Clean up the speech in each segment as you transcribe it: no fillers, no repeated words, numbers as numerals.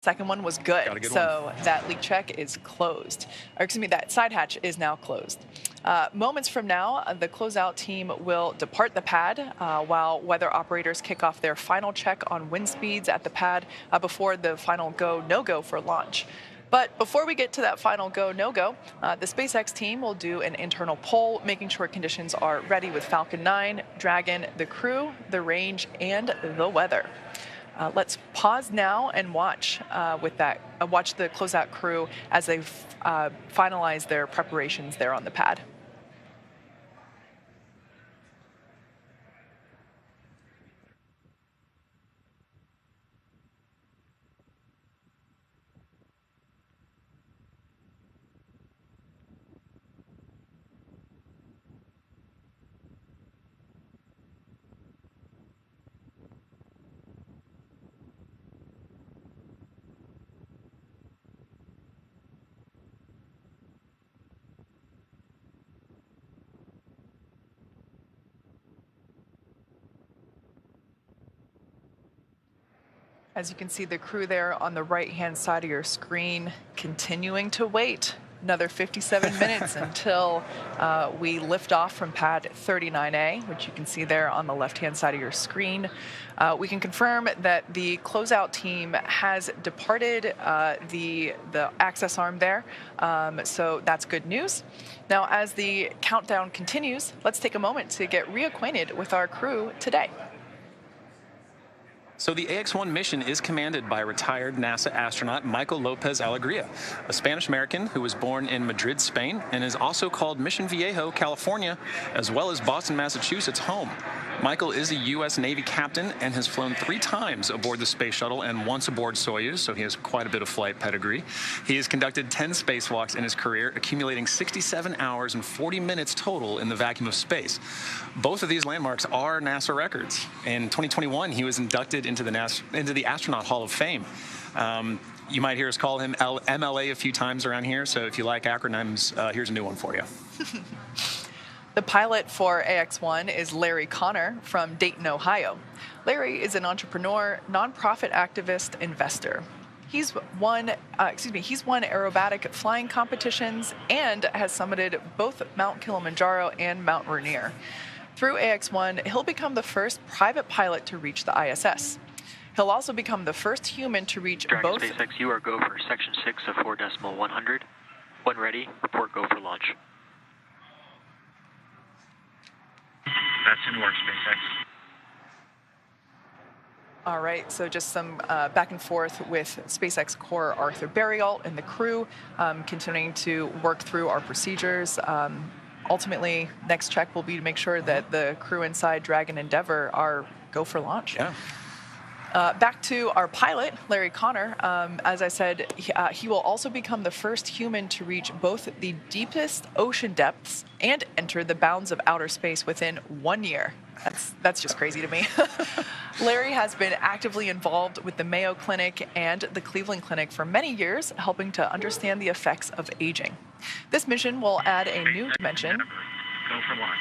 Second one was good. Got a good one. So that leak check is closed. Or excuse me, that side hatch is now closed. Moments from now, the closeout team will depart the pad while weather operators kick off their final check on wind speeds at the pad before the final go, no-go for launch. But before we get to that final go, no-go, the SpaceX team will do an internal poll, making sure conditions are ready with Falcon 9, Dragon, the crew, the range, and the weather. Let's pause now and watch watch the closeout crew as they finalize their preparations there on the pad. As you can see, the crew there on the right-hand side of your screen continuing to wait another 57 minutes until we lift off from pad 39A, which you can see there on the left-hand side of your screen. We can confirm that the closeout team has departed the access arm there, so that's good news. Now, as the countdown continues, let's take a moment to get reacquainted with our crew today. So the AX-1 mission is commanded by retired NASA astronaut Michael Lopez Alegria, a Spanish-American who was born in Madrid, Spain, and is also called Mission Viejo, California, as well as Boston, Massachusetts home. Michael is a U.S. Navy captain and has flown 3 times aboard the space shuttle and once aboard Soyuz, so he has quite a bit of flight pedigree. He has conducted 10 spacewalks in his career, accumulating 67 hours and 40 minutes total in the vacuum of space. Both of these landmarks are NASA records. In 2021, he was inducted into the Astronaut Hall of Fame. You might hear us call him MLA a few times around here, so if you like acronyms, here's a new one for you. The pilot for AX-1 is Larry Connor from Dayton, Ohio. Larry is an entrepreneur, nonprofit activist, investor. He's won aerobatic flying competitions and has summited both Mount Kilimanjaro and Mount Rainier. Through AX-1, he'll become the first private pilot to reach the ISS. He'll also become the first human to reach Dragon both... SpaceX, you are go for section 6 of 4.100. When ready, report go for launch. That's in work, SpaceX. All right, so just some back and forth with SpaceX core Arthur Burial and the crew, continuing to work through our procedures. Ultimately, next check will be to make sure that the crew inside Dragon Endeavour are go for launch. Yeah. Back to our pilot, Larry Connor. As I said, he will also become the first human to reach both the deepest ocean depths and enter the bounds of outer space within 1 year. That's just crazy to me. Larry has been actively involved with the Mayo Clinic and the Cleveland Clinic for many years, helping to understand the effects of aging. This mission will add a new dimension. Go for launch.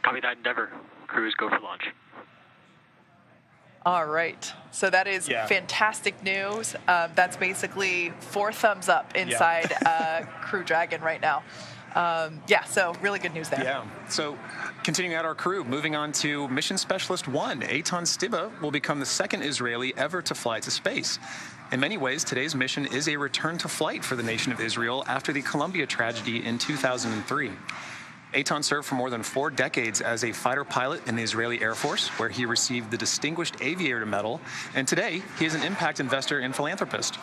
Copy that, Endeavour. Crews go for launch. All right, so that is fantastic news. That's basically 4 thumbs up inside Crew Dragon right now. So really good news there. Yeah, so continuing out our crew, moving on to Mission Specialist 1, Eitan Stiba will become the second Israeli ever to fly to space. In many ways, today's mission is a return to flight for the nation of Israel after the Columbia tragedy in 2003. Eitan served for more than 4 decades as a fighter pilot in the Israeli Air Force, where he received the Distinguished Aviator Medal, and today he is an impact investor and philanthropist.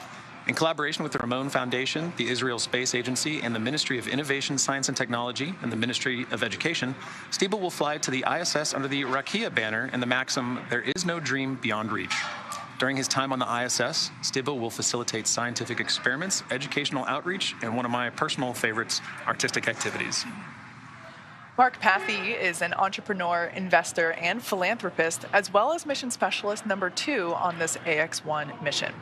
In collaboration with the Ramon Foundation, the Israel Space Agency, and the Ministry of Innovation, Science and Technology, and the Ministry of Education, Stiba will fly to the ISS under the Rakia banner and the maxim, "There is no dream beyond reach." During his time on the ISS, Stiba will facilitate scientific experiments, educational outreach, and one of my personal favorites, artistic activities. Mark Pathy is an entrepreneur, investor, and philanthropist, as well as mission specialist number 2 on this AX-1 mission.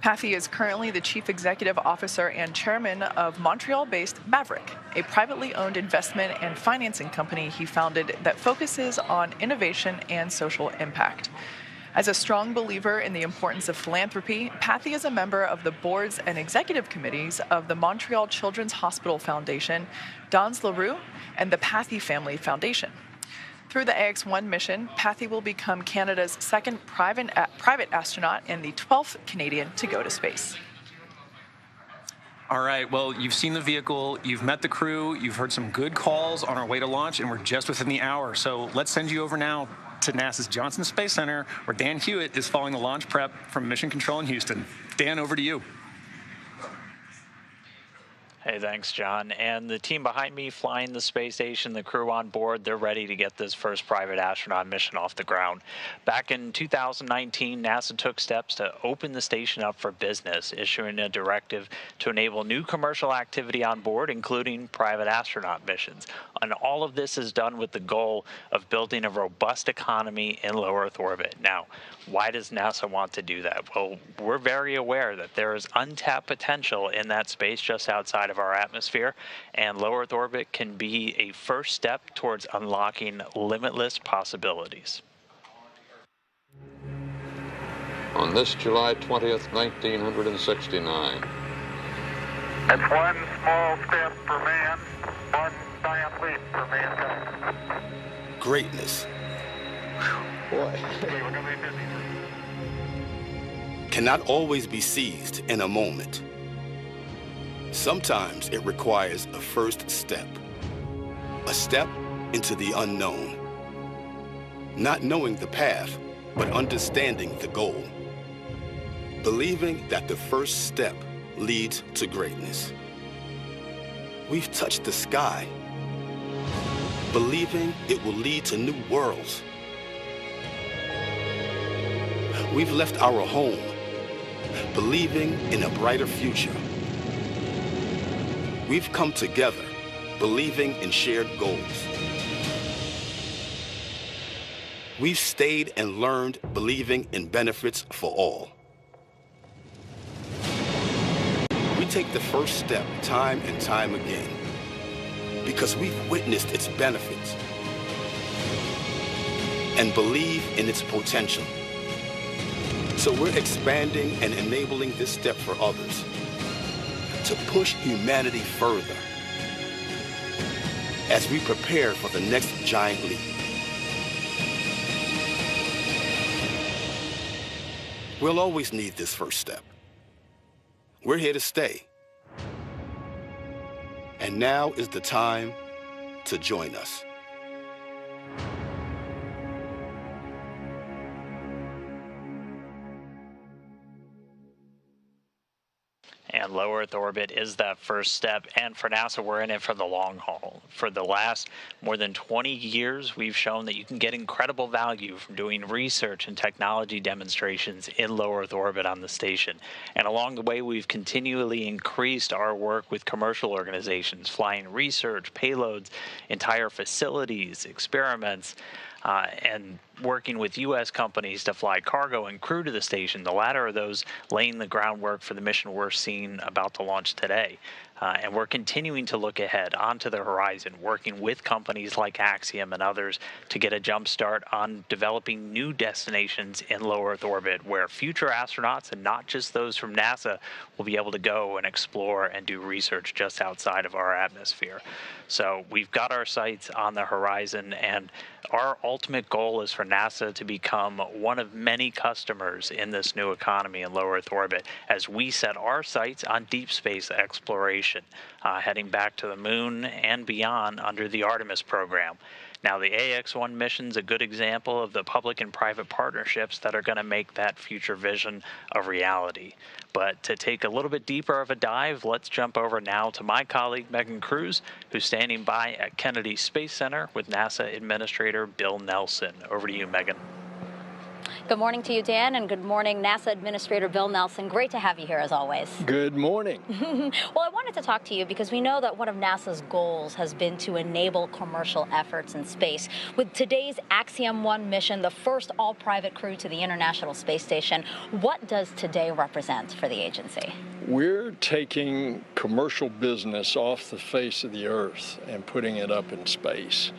Pathy is currently the Chief Executive Officer and Chairman of Montreal-based Maverick, a privately owned investment and financing company he founded that focuses on innovation and social impact. As a strong believer in the importance of philanthropy, Pathy is a member of the boards and executive committees of the Montreal Children's Hospital Foundation, Dans LaRue, and the Pathy Family Foundation. Through the AX-1 mission, Pathy will become Canada's second private astronaut and the 12th Canadian to go to space. All right, well, you've seen the vehicle, you've met the crew, you've heard some good calls on our way to launch, and we're just within the hour. So let's send you over now to NASA's Johnson Space Center, where Dan Hewitt is following the launch prep from Mission Control in Houston. Dan, over to you. Hey, thanks, John. And the team behind me flying the space station, the crew on board, they're ready to get this first private astronaut mission off the ground. Back in 2019, NASA took steps to open the station up for business, issuing a directive to enable new commercial activity on board, including private astronaut missions. And all of this is done with the goal of building a robust economy in low Earth orbit. Now, why does NASA want to do that? Well, we're very aware that there is untapped potential in that space just outside of our atmosphere, and low Earth orbit can be a first step towards unlocking limitless possibilities. On this July 20th, 1969. It's one small step for man, one giant leap for mankind. Greatness We're going to be busy. cannot always be seized in a moment. Sometimes it requires a first step, a step into the unknown. Not knowing the path, but understanding the goal. Believing that the first step leads to greatness. We've touched the sky, believing it will lead to new worlds. We've left our home, believing in a brighter future. We've come together, believing in shared goals. We've stayed and learned, believing in benefits for all. We take the first step time and time again because we've witnessed its benefits and believe in its potential. So we're expanding and enabling this step for others to push humanity further as we prepare for the next giant leap. We'll always need this first step. We're here to stay. And now is the time to join us. And low Earth orbit is that first step. And for NASA, we're in it for the long haul. For the last more than 20 years, we've shown that you can get incredible value from doing research and technology demonstrations in low Earth orbit on the station. And along the way, we've continually increased our work with commercial organizations, flying research, payloads, entire facilities, experiments, and working with U.S. companies to fly cargo and crew to the station, the latter of those laying the groundwork for the mission we're seeing about to launch today. And we're continuing to look ahead onto the horizon, working with companies like Axiom and others to get a jump start on developing new destinations in low Earth orbit where future astronauts, and not just those from NASA, will be able to go and explore and do research just outside of our atmosphere. So we've got our sights on the horizon, and our ultimate goal is for NASA to become one of many customers in this new economy in low Earth orbit as we set our sights on deep space exploration, heading back to the moon and beyond under the Artemis program. Now, the AX-1 mission's a good example of the public and private partnerships that are going to make that future vision a reality. But to take a little bit deeper of a dive, let's jump over now to my colleague, Megan Cruz, who's standing by at Kennedy Space Center with NASA Administrator Bill Nelson. Over to you, Megan. Good morning to you, Dan, and good morning, NASA Administrator Bill Nelson. Great to have you here, as always. Good morning. Well, I wanted to talk to you because we know that one of NASA's goals has been to enable commercial efforts in space. With today's Axiom 1 mission, the first all-private crew to the International Space Station, what does today represent for the agency? We're taking commercial business off the face of the Earth and putting it up in space.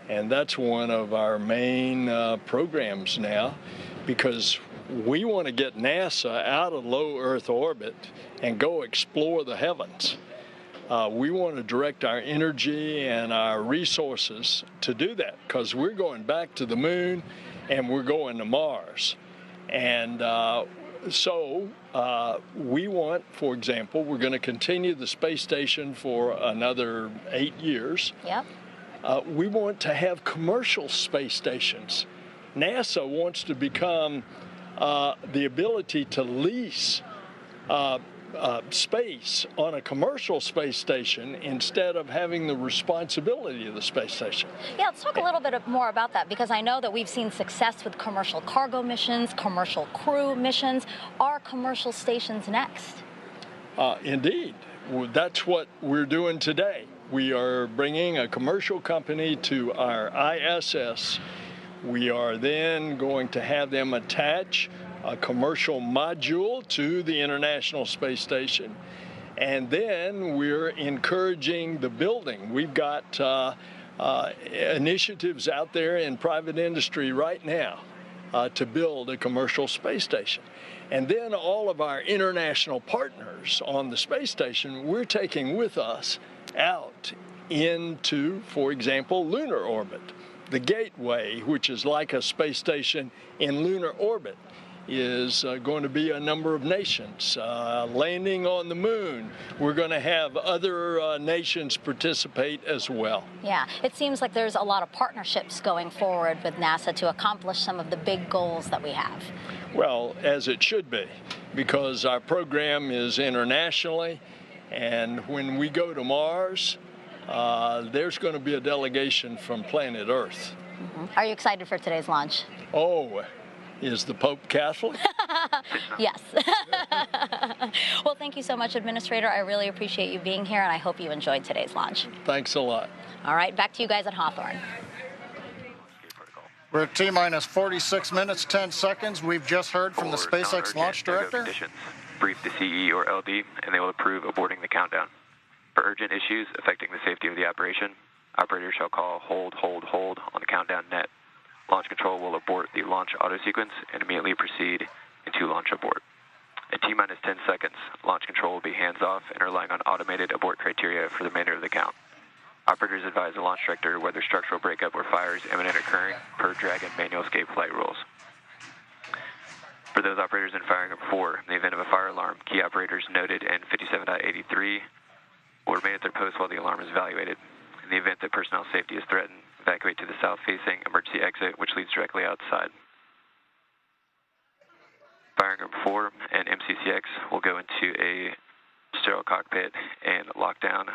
And that's one of our main programs now, because we want to get NASA out of low Earth orbit and go explore the heavens. We want to direct our energy and our resources to do that, because we're going back to the moon and we're going to Mars. And so we want, for example, we're going to continue the space station for another 8 years. Yep. We want to have commercial space stations. NASA wants to become the ability to lease space on a commercial space station instead of having the responsibility of the space station. Yeah, let's talk a little bit more about that, because I know that we've seen success with commercial cargo missions, commercial crew missions. Are commercial stations next? Indeed. Well, that's what we're doing today. We are bringing a commercial company to our ISS. We are then going to have them attach a commercial module to the International Space Station. And then we're encouraging the building. We've got initiatives out there in private industry right now to build a commercial space station. And then all of our international partners on the space station, we're taking with us out into, for example, lunar orbit. The Gateway, which is like a space station in lunar orbit, is going to be a number of nations. Landing on the moon, we're going to have other nations participate as well. Yeah, it seems like there's a lot of partnerships going forward with NASA to accomplish some of the big goals that we have. Well, as it should be, because our program is internationally, and when we go to Mars, there's going to be a delegation from planet Earth. Mm-hmm. Are you excited for today's launch? Oh, is the Pope Catholic? Yes. Well, thank you so much, Administrator. I really appreciate you being here, and I hope you enjoyed today's launch. Thanks a lot. All right, back to you guys at Hawthorne. We're at T-minus 46 minutes, 10 seconds. We've just heard from the SpaceX launch director. Brief the CE or LD, and they will approve aborting the countdown. For urgent issues affecting the safety of the operation, operators shall call hold on the countdown net. Launch control will abort the launch auto sequence and immediately proceed into launch abort. At T-minus 10 seconds, launch control will be hands-off and relying on automated abort criteria for the remainder of the count. Operators advise the launch director whether structural breakup or fire is imminent occurring per Dragon manual escape flight rules. For those operators in firing group 4, in the event of a fire alarm, key operators noted in 57.83 will remain at their post while the alarm is evaluated. In the event that personnel safety is threatened, evacuate to the south-facing emergency exit, which leads directly outside. Firing group 4 and MCCX will go into a sterile cockpit and lock down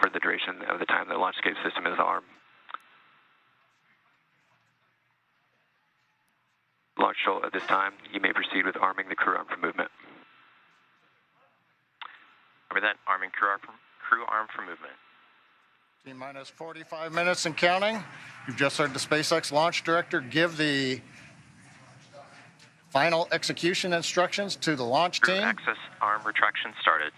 for the duration of the time the launch escape system is armed. Launch control at this time, you may proceed with arming the crew arm for movement. Over that, arming crew arm for movement. T-minus 45 minutes and counting. You've just heard the SpaceX launch director give the final execution instructions to the launch team. Crew access arm retraction started.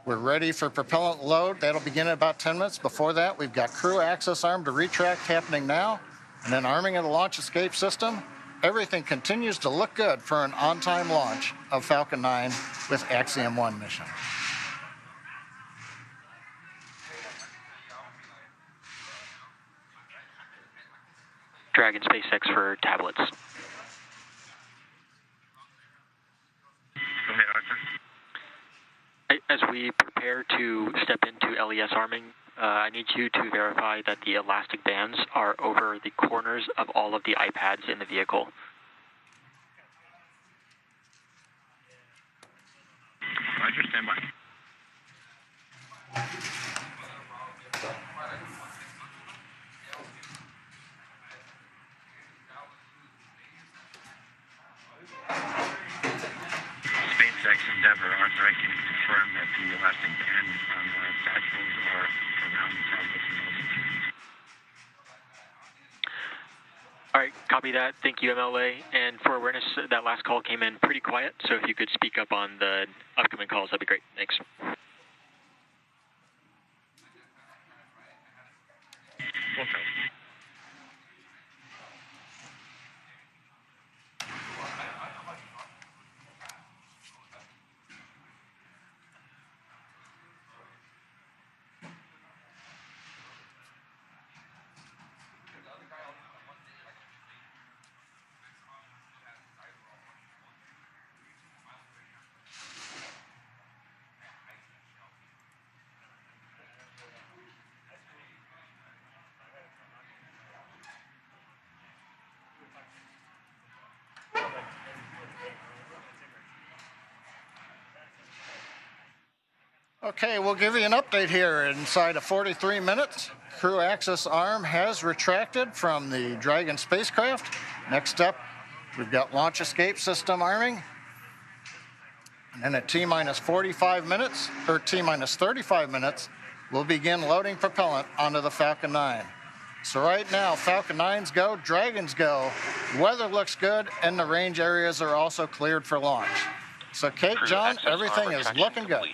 We're ready for propellant load. That'll begin in about 10 minutes. Before that, we've got crew access arm to retract happening now, and then arming of the launch escape system. Everything continues to look good for an on-time launch of Falcon 9 with Axiom 1 mission. Dragon SpaceX for tablets. Go ahead, Arthur. As we prepare to step into LES arming, I need you to verify that the elastic bands are over the corners of all of the iPads in the vehicle. Roger, stand by. Chapter, I can confirm that the elastic band on the satchels are around the tablets and also. All right, copy that. Thank you, MLA. And for awareness, that last call came in pretty quiet, so if you could speak up on the upcoming calls, that'd be great. Thanks. Okay. Okay, we'll give you an update here. Inside of 43 minutes, crew access arm has retracted from the Dragon spacecraft. Next up, we've got launch escape system arming. And then at T-minus 45 minutes, or T-minus 35 minutes, we'll begin loading propellant onto the Falcon 9. So right now, Falcon 9's go, Dragons go. Weather looks good, and the range areas are also cleared for launch. So Kate, John, everything is looking good.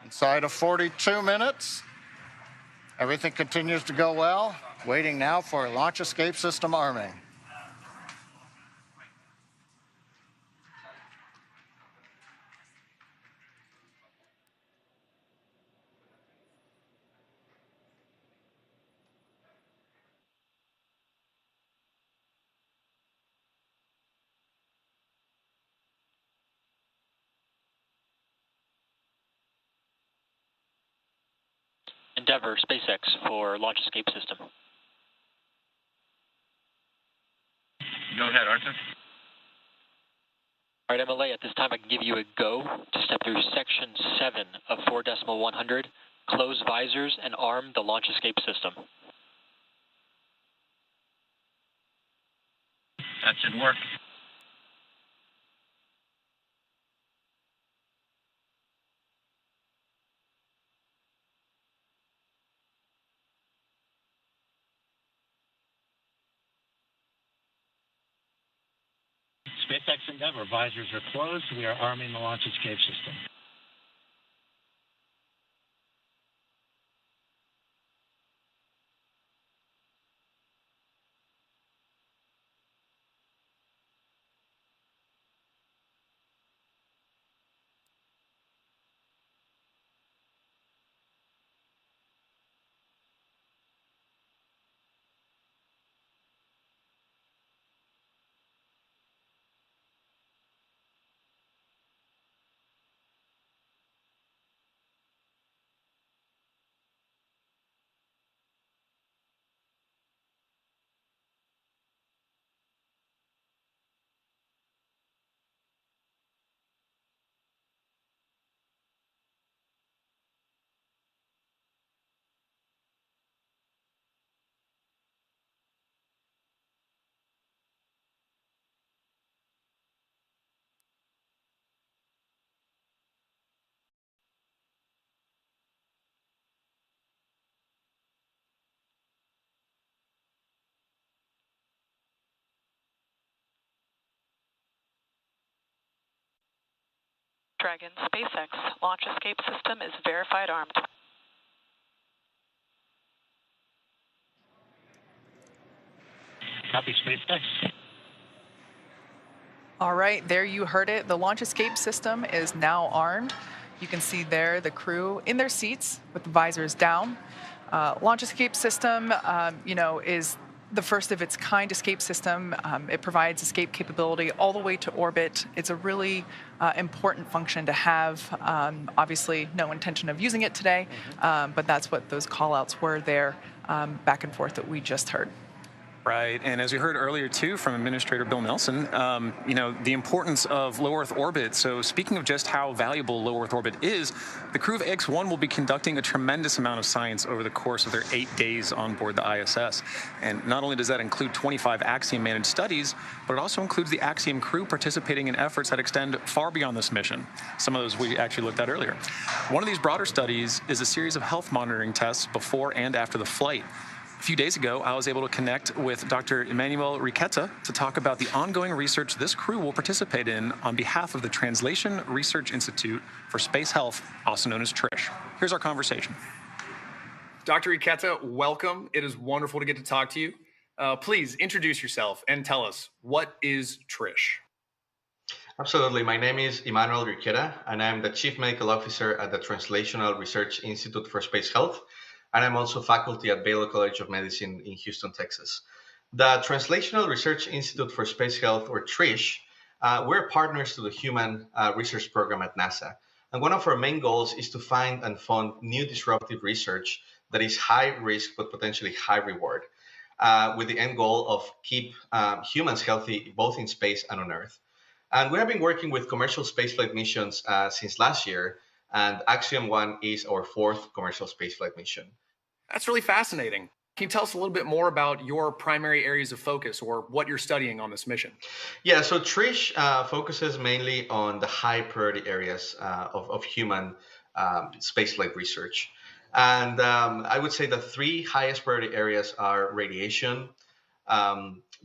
Inside of 42 minutes, everything continues to go well. Waiting now for launch escape system arming. Endeavour, SpaceX for launch escape system. Go ahead, Arthur. All right, MLA, at this time I can give you a go to step through section 7 of 4.100, close visors and arm the launch escape system. That should work. SpaceX Endeavour, visors are closed. We are arming the launch escape system. Dragon, SpaceX, launch escape system is verified armed. Copy, SpaceX. All right, there you heard it. The launch escape system is now armed. You can see there the crew in their seats with the visors down. Launch escape system, is the first of its kind escape system. It provides escape capability all the way to orbit. It's a really important function to have. Obviously, no intention of using it today, but that's what those call-outs were there back and forth that we just heard. Right, and as we heard earlier too from Administrator Bill Nelson, the importance of low Earth orbit. So speaking of just how valuable low Earth orbit is, the crew of AX-1 will be conducting a tremendous amount of science over the course of their 8 days on board the ISS. And not only does that include 25 Axiom-managed studies, but it also includes the Axiom crew participating in efforts that extend far beyond this mission. Some of those we actually looked at earlier. One of these broader studies is a series of health monitoring tests before and after the flight. A few days ago, I was able to connect with Dr. Emmanuel Riqueta to talk about the ongoing research this crew will participate in on behalf of the Translation Research Institute for Space Health, also known as TRISH. Here's our conversation. Dr. Riqueta, welcome. It is wonderful to get to talk to you. Please introduce yourself and tell us, what is TRISH? Absolutely. My name is Emmanuel Riqueta, and I'm the Chief Medical Officer at the Translational Research Institute for Space Health. And I'm also faculty at Baylor College of Medicine in Houston, Texas. The Translational Research Institute for Space Health, or TRISH, we're partners to the Human Research Program at NASA. And one of our main goals is to find and fund new disruptive research that is high risk but potentially high reward, with the end goal of keep humans healthy both in space and on Earth. And we have been working with commercial spaceflight missions since last year, and Axiom 1 is our 4th commercial spaceflight mission. That's really fascinating. Can you tell us a little bit more about your primary areas of focus or what you're studying on this mission? Yeah, so TRISH focuses mainly on the high priority areas of human spaceflight research. And I would say the 3 highest priority areas are radiation,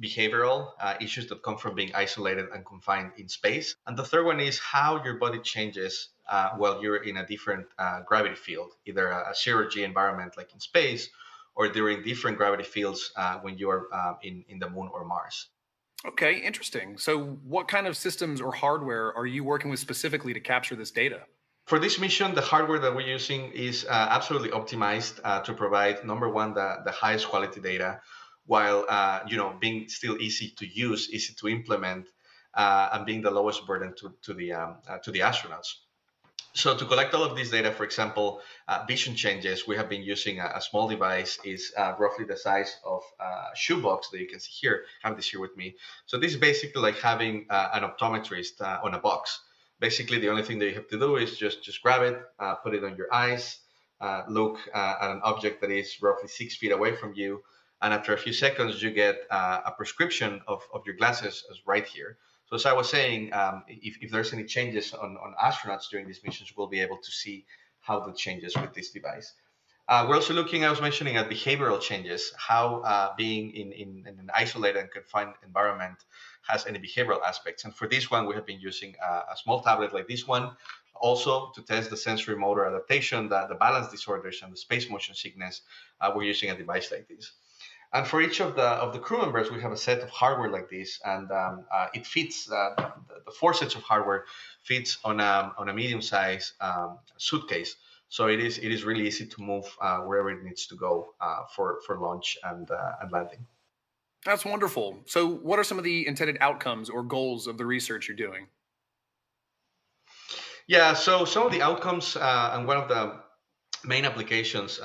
behavioral issues that come from being isolated and confined in space. And the third one is how your body changes while you're in a different gravity field, either a zero-G environment like in space, or during different gravity fields when you are in the moon or Mars. Okay, interesting. So what kind of systems or hardware are you working with specifically to capture this data? For this mission, the hardware that we're using is absolutely optimized to provide, number one, the highest quality data, while being still easy to use, easy to implement, and being the lowest burden to the astronauts. So to collect all of this data, for example, vision changes, we have been using a small device, is roughly the size of a shoebox that you can see here. I have this here with me. So this is basically like having an optometrist on a box. Basically, the only thing that you have to do is just grab it, put it on your eyes, look at an object that is roughly 6 feet away from you, and after a few seconds, you get a prescription of your glasses as right here. So as I was saying, if there's any changes on astronauts during these missions, we'll be able to see how that changes with this device. We're also looking, I was mentioning, at behavioral changes, how being in an isolated and confined environment has any behavioral aspects. And for this one, we have been using a small tablet like this one, also to test the sensory motor adaptation, the balance disorders, and the space motion sickness. We're using a device like this. And for each of the crew members, we have a set of hardware like this, and it fits. The 4 sets of hardware fits on a medium-sized suitcase, so it is really easy to move wherever it needs to go for launch and landing. That's wonderful. So, what are some of the intended outcomes or goals of the research you're doing? Yeah, so some of the outcomes, and one of the main applications,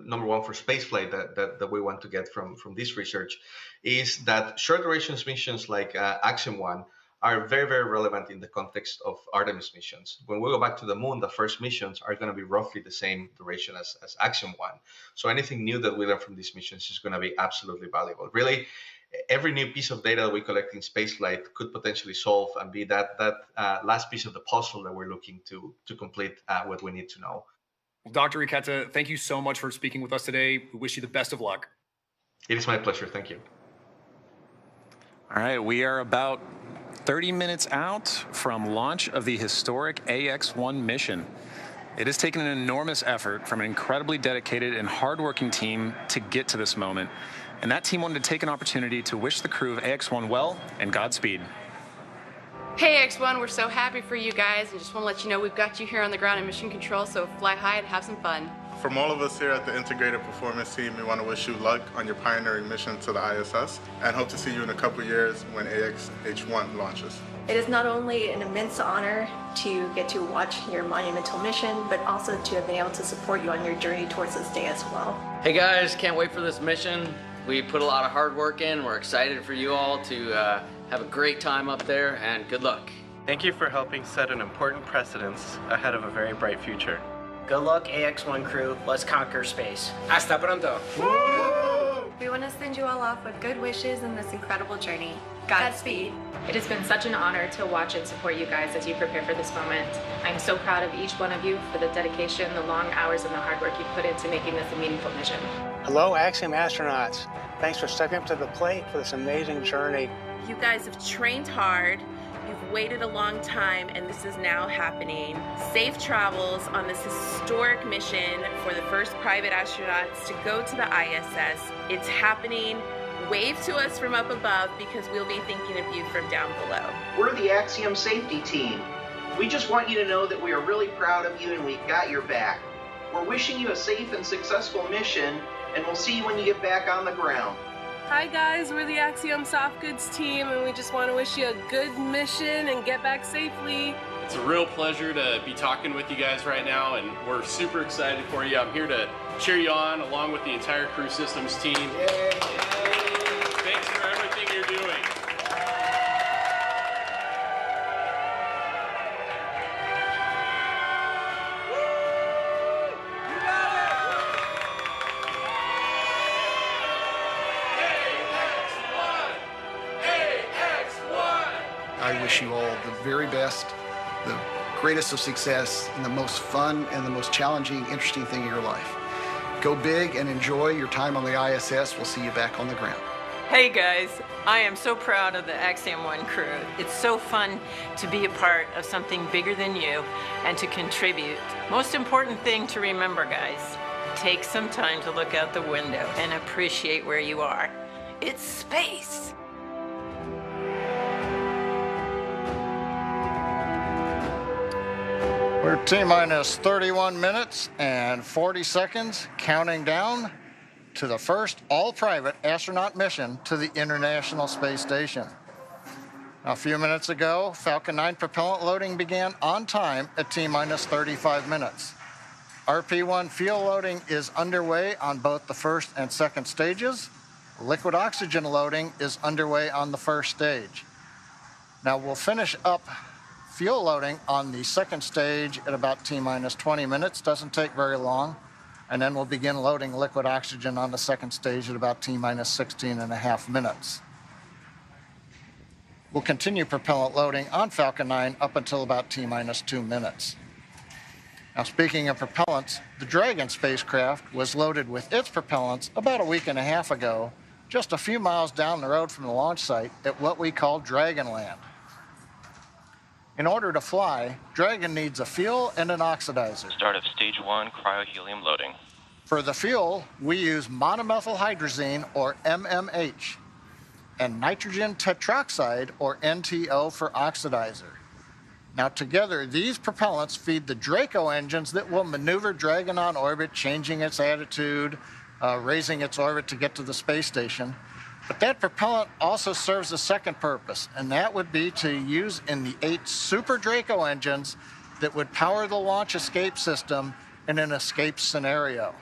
number one for spaceflight that we want to get from this research, is that short duration missions like Axiom 1 are very, very relevant in the context of Artemis missions. When we go back to the moon, the first missions are going to be roughly the same duration as Axiom 1. So anything new that we learn from these missions is going to be absolutely valuable. Really, every new piece of data that we collect in spaceflight could potentially solve and be that last piece of the puzzle that we're looking to complete what we need to know. Well, Dr. Riqueta, thank you so much for speaking with us today. We wish you the best of luck. It is my pleasure. Thank you. All right, we are about 30 minutes out from launch of the historic AX-1 mission. It has taken an enormous effort from an incredibly dedicated and hardworking team to get to this moment. And that team wanted to take an opportunity to wish the crew of AX-1 well and Godspeed. Hey X1, we're so happy for you guys, and just want to let you know we've got you here on the ground in mission control, so fly high and have some fun. From all of us here at the Integrated Performance Team, we want to wish you luck on your pioneering mission to the ISS and hope to see you in a couple years when AX-H1 launches. It is not only an immense honor to get to watch your monumental mission, but also to have been able to support you on your journey towards this day as well. Hey guys, can't wait for this mission. We put a lot of hard work in. We're excited for you all to have a great time up there, and good luck. Thank you for helping set an important precedence ahead of a very bright future. Good luck, AX-1 crew. Let's conquer space. Hasta pronto. We want to send you all off with good wishes in this incredible journey. Godspeed. It has been such an honor to watch and support you guys as you prepare for this moment. I'm so proud of each one of you for the dedication, the long hours, and the hard work you put into making this a meaningful mission. Hello, Axiom astronauts. Thanks for stepping up to the plate for this amazing journey. You guys have trained hard. You've waited a long time, and this is now happening. Safe travels on this historic mission for the first private astronauts to go to the ISS. It's happening. Wave to us from up above because we'll be thinking of you from down below. We're the Axiom Safety Team. We just want you to know that we are really proud of you and we've got your back. We're wishing you a safe and successful mission, and we'll see you when you get back on the ground. Hi guys, we're the Axiom Soft Goods team, and we just want to wish you a good mission and get back safely. It's a real pleasure to be talking with you guys right now, and we're super excited for you. I'm here to cheer you on along with the entire Crew Systems team. Yay. Thanks for everything you're doing. I wish you all the very best, the greatest of success, and the most fun and the most challenging, interesting thing in your life. Go big and enjoy your time on the ISS. We'll see you back on the ground. Hey guys, I am so proud of the Axiom 1 crew. It's so fun to be a part of something bigger than you and to contribute. Most important thing to remember, guys, take some time to look out the window and appreciate where you are. It's space. We're T-minus 31 minutes and 40 seconds, counting down to the first all-private astronaut mission to the International Space Station. A few minutes ago, Falcon 9 propellant loading began on time at T-minus 35 minutes. RP-1 fuel loading is underway on both the first and second stages. Liquid oxygen loading is underway on the first stage. Now we'll finish up fuel loading on the second stage at about T-minus 20 minutes. Doesn't take very long. And then we'll begin loading liquid oxygen on the second stage at about T-minus 16.5 minutes. We'll continue propellant loading on Falcon 9 up until about T-minus 2 minutes. Now, speaking of propellants, the Dragon spacecraft was loaded with its propellants about a week and a half ago, just a few miles down the road from the launch site at what we call Dragonland. In order to fly, Dragon needs a fuel and an oxidizer. Start of stage 1 cryohelium loading. For the fuel, we use monomethylhydrazine, or MMH, and nitrogen tetroxide, or NTO, for oxidizer. Now together, these propellants feed the Draco engines that will maneuver Dragon on orbit, changing its attitude, raising its orbit to get to the space station. But that propellant also serves a second purpose, and that would be to use in the 8 Super Draco engines that would power the launch escape system in an escape scenario.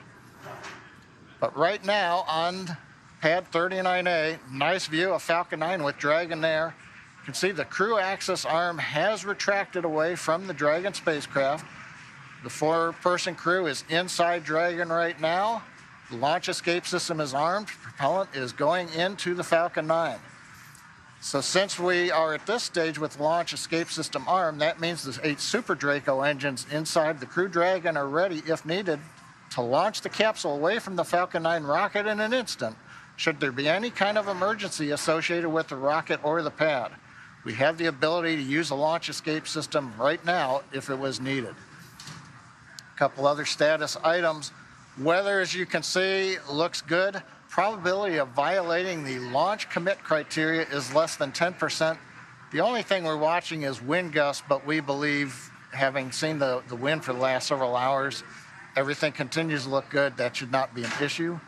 But right now on pad 39A, nice view of Falcon 9 with Dragon there. You can see the crew access arm has retracted away from the Dragon spacecraft. The 4-person crew is inside Dragon right now. The launch escape system is armed. Propellant is going into the Falcon 9. So since we are at this stage with the launch escape system armed, that means the 8 Super Draco engines inside the Crew Dragon are ready, if needed, to launch the capsule away from the Falcon 9 rocket in an instant, should there be any kind of emergency associated with the rocket or the pad. We have the ability to use a launch escape system right now if it was needed. A couple other status items. Weather, as you can see, looks good. Probability of violating the launch commit criteria is less than 10%. The only thing we're watching is wind gusts, but we believe, having seen the wind for the last several hours, Everything continues to look good. That should not be an issue.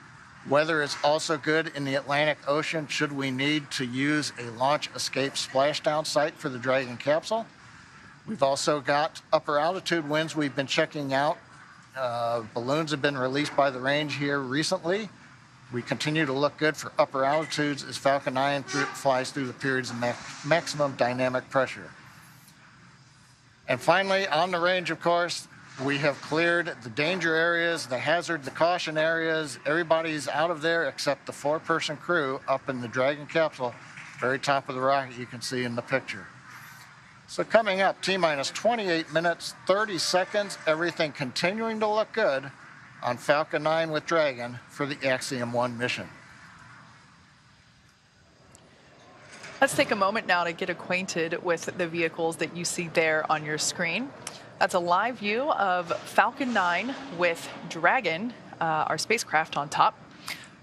Weather is also good in the Atlantic Ocean should we need to use a launch escape splashdown site for the Dragon capsule. We've also got upper altitude winds we've been checking out. Balloons have been released by the range here recently. We continue to look good for upper altitudes as Falcon 9 flies through the periods of maximum dynamic pressure. And finally, on the range, of course, we have cleared the danger areas, the hazard, the caution areas. Everybody's out of there except the 4-person crew up in the Dragon capsule, very top of the rocket you can see in the picture. So coming up, T-minus 28 minutes, 30 seconds, everything continuing to look good on Falcon 9 with Dragon for the Axiom 1 mission. Let's take a moment now to get acquainted with the vehicles that you see there on your screen. That's a live view of Falcon 9 with Dragon, our spacecraft on top.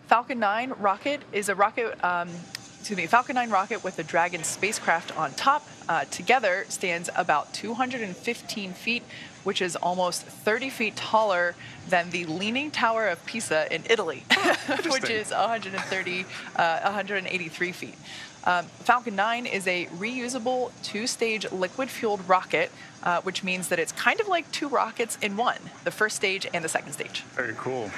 Falcon 9 rocket is a rocket, Falcon 9 rocket with the Dragon spacecraft on top. Together stands about 215 feet, which is almost 30 feet taller than the Leaning Tower of Pisa in Italy, which is 183 feet. Falcon 9 is a reusable 2-stage liquid-fueled rocket, which means that it's kind of like 2 rockets in one, the first stage and the second stage. Very cool.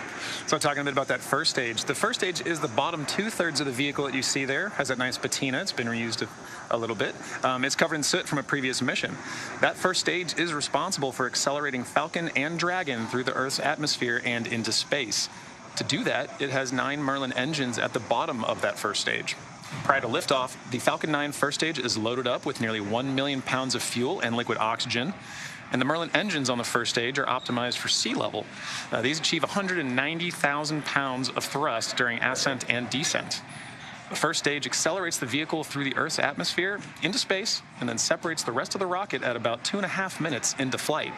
So talking a bit about that first stage. The first stage is the bottom 2/3 of the vehicle that you see there. Has that nice patina. It's been reused a little bit. It's covered in soot from a previous mission. That first stage is responsible for accelerating Falcon and Dragon through the Earth's atmosphere and into space. To do that, it has 9 Merlin engines at the bottom of that first stage. Prior to liftoff, the Falcon 9 first stage is loaded up with nearly 1 million pounds of fuel and liquid oxygen. And the Merlin engines on the first stage are optimized for sea level. These achieve 190,000 pounds of thrust during ascent and descent. The first stage accelerates the vehicle through the Earth's atmosphere into space and then separates the rest of the rocket at about 2.5 minutes into flight.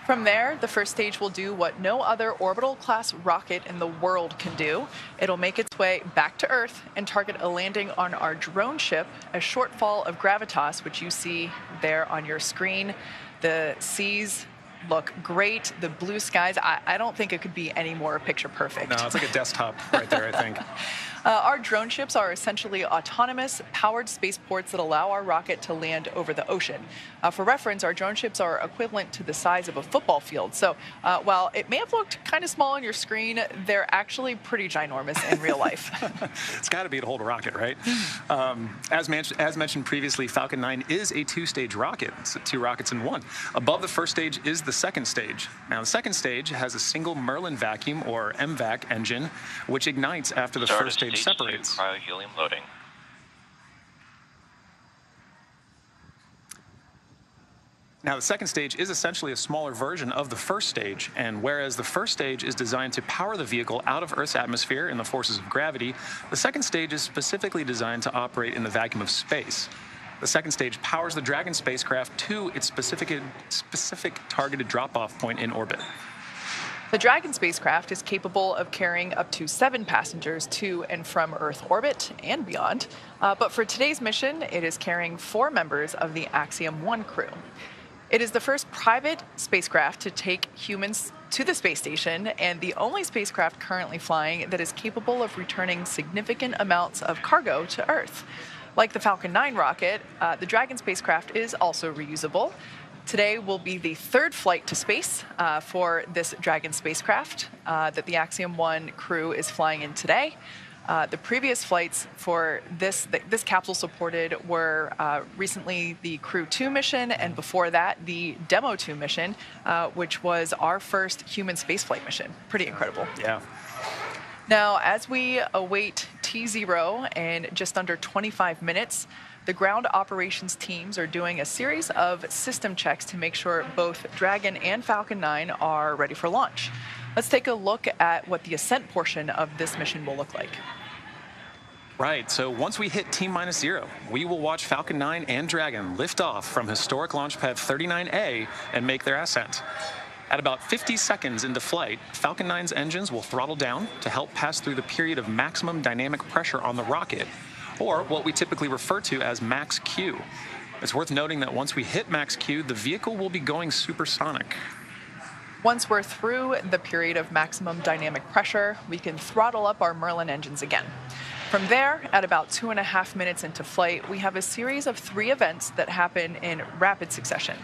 From there, the first stage will do what no other orbital-class rocket in the world can do. It'll make its way back to Earth and target a landing on our drone ship, a shortfall of gravitas, which you see there on your screen. The seas look great. The blue skies, I don't think it could be any more picture perfect. No, it's like a desktop right there, I think. Our drone ships are essentially autonomous, powered spaceports that allow our rocket to land over the ocean. For reference, our drone ships are equivalent to the size of a football field. So while it may have looked kind of small on your screen, they're actually pretty ginormous in real life. It's got to be to hold a rocket, right? As mentioned previously, Falcon 9 is a 2-stage rocket. It's 2 rockets in one. Above the first stage is the second stage. Now, the second stage has a single Merlin vacuum, or MVAC, engine, which ignites after the first stage separates. Cryo-helium loading. Now, the second stage is essentially a smaller version of the first stage, and whereas the first stage is designed to power the vehicle out of Earth's atmosphere and the forces of gravity, the second stage is specifically designed to operate in the vacuum of space. The second stage powers the Dragon spacecraft to its specific targeted drop-off point in orbit. The Dragon spacecraft is capable of carrying up to 7 passengers to and from Earth orbit and beyond. But for today's mission, it is carrying 4 members of the Axiom 1 crew. It is the first private spacecraft to take humans to the space station and the only spacecraft currently flying that is capable of returning significant amounts of cargo to Earth. Like the Falcon 9 rocket, the Dragon spacecraft is also reusable. Today will be the 3rd flight to space for this Dragon spacecraft that the Axiom 1 crew is flying in today. The previous flights for this capsule supported were recently the Crew 2 mission, and before that, the Demo 2 mission, which was our first human spaceflight mission. Pretty incredible. Yeah. Now, as we await T0 in just under 25 minutes, the ground operations teams are doing a series of system checks to make sure both Dragon and Falcon 9 are ready for launch. Let's take a look at what the ascent portion of this mission will look like. Right, so once we hit T-0, we will watch Falcon 9 and Dragon lift off from historic launch pad 39A and make their ascent. At about 50 seconds into flight, Falcon 9's engines will throttle down to help pass through the period of maximum dynamic pressure on the rocket, or what we typically refer to as max Q. It's worth noting that once we hit max Q, the vehicle will be going supersonic. Once we're through the period of maximum dynamic pressure, we can throttle up our Merlin engines again. From there, at about 2.5 minutes into flight, we have a series of 3 events that happen in rapid succession.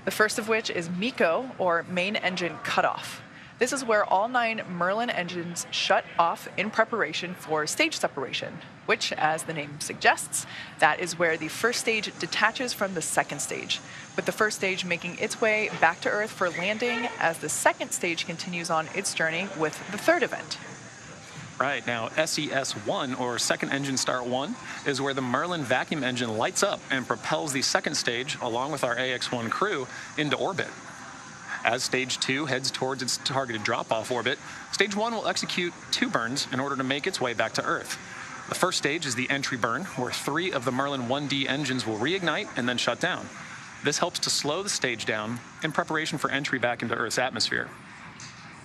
The first of which is MECO, or main engine cutoff. This is where all 9 Merlin engines shut off in preparation for stage separation, which, as the name suggests, that is where the first stage detaches from the second stage, with the first stage making its way back to Earth for landing as the second stage continues on its journey with the third event. Right, now SES-1, or Second Engine Start 1, is where the Merlin vacuum engine lights up and propels the second stage, along with our AX-1 crew, into orbit. As Stage 2 heads towards its targeted drop-off orbit, Stage 1 will execute 2 burns in order to make its way back to Earth. The first stage is the entry burn, where 3 of the Merlin 1D engines will reignite and then shut down. This helps to slow the stage down in preparation for entry back into Earth's atmosphere.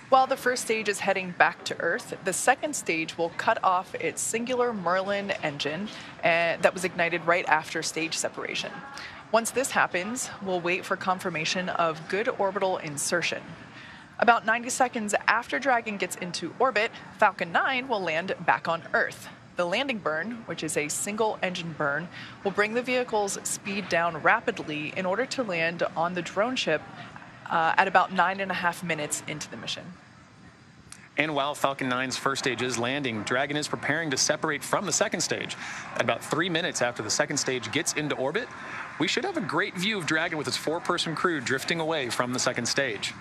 While the first stage is heading back to Earth, the second stage will cut off its singular Merlin engine that was ignited right after stage separation. Once this happens, we'll wait for confirmation of good orbital insertion. About 90 seconds after Dragon gets into orbit, Falcon 9 will land back on Earth. The landing burn, which is a single engine burn, will bring the vehicle's speed down rapidly in order to land on the drone ship at about 9.5 minutes into the mission. And while Falcon 9's first stage is landing, Dragon is preparing to separate from the second stage. At about 3 minutes after the second stage gets into orbit, we should have a great view of Dragon with its 4-person crew drifting away from the second stage.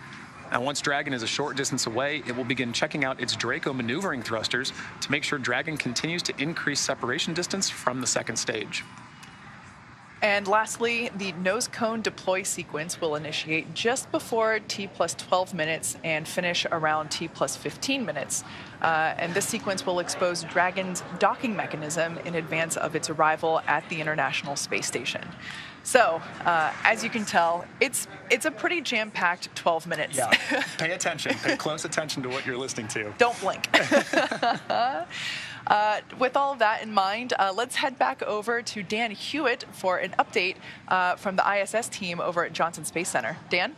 Now, once Dragon is a short distance away, it will begin checking out its Draco maneuvering thrusters to make sure Dragon continues to increase separation distance from the second stage. And lastly, the Nosecone deploy sequence will initiate just before T+12 minutes and finish around T+15 minutes. And this sequence will expose Dragon's docking mechanism in advance of its arrival at the International Space Station. So, as you can tell, it's a pretty jam-packed 12 minutes. Yeah, pay attention. Pay close attention to what you're listening to. Don't blink. With all of that in mind, let's head back over to Dan Hewitt for an update from the ISS team over at Johnson Space Center. Dan?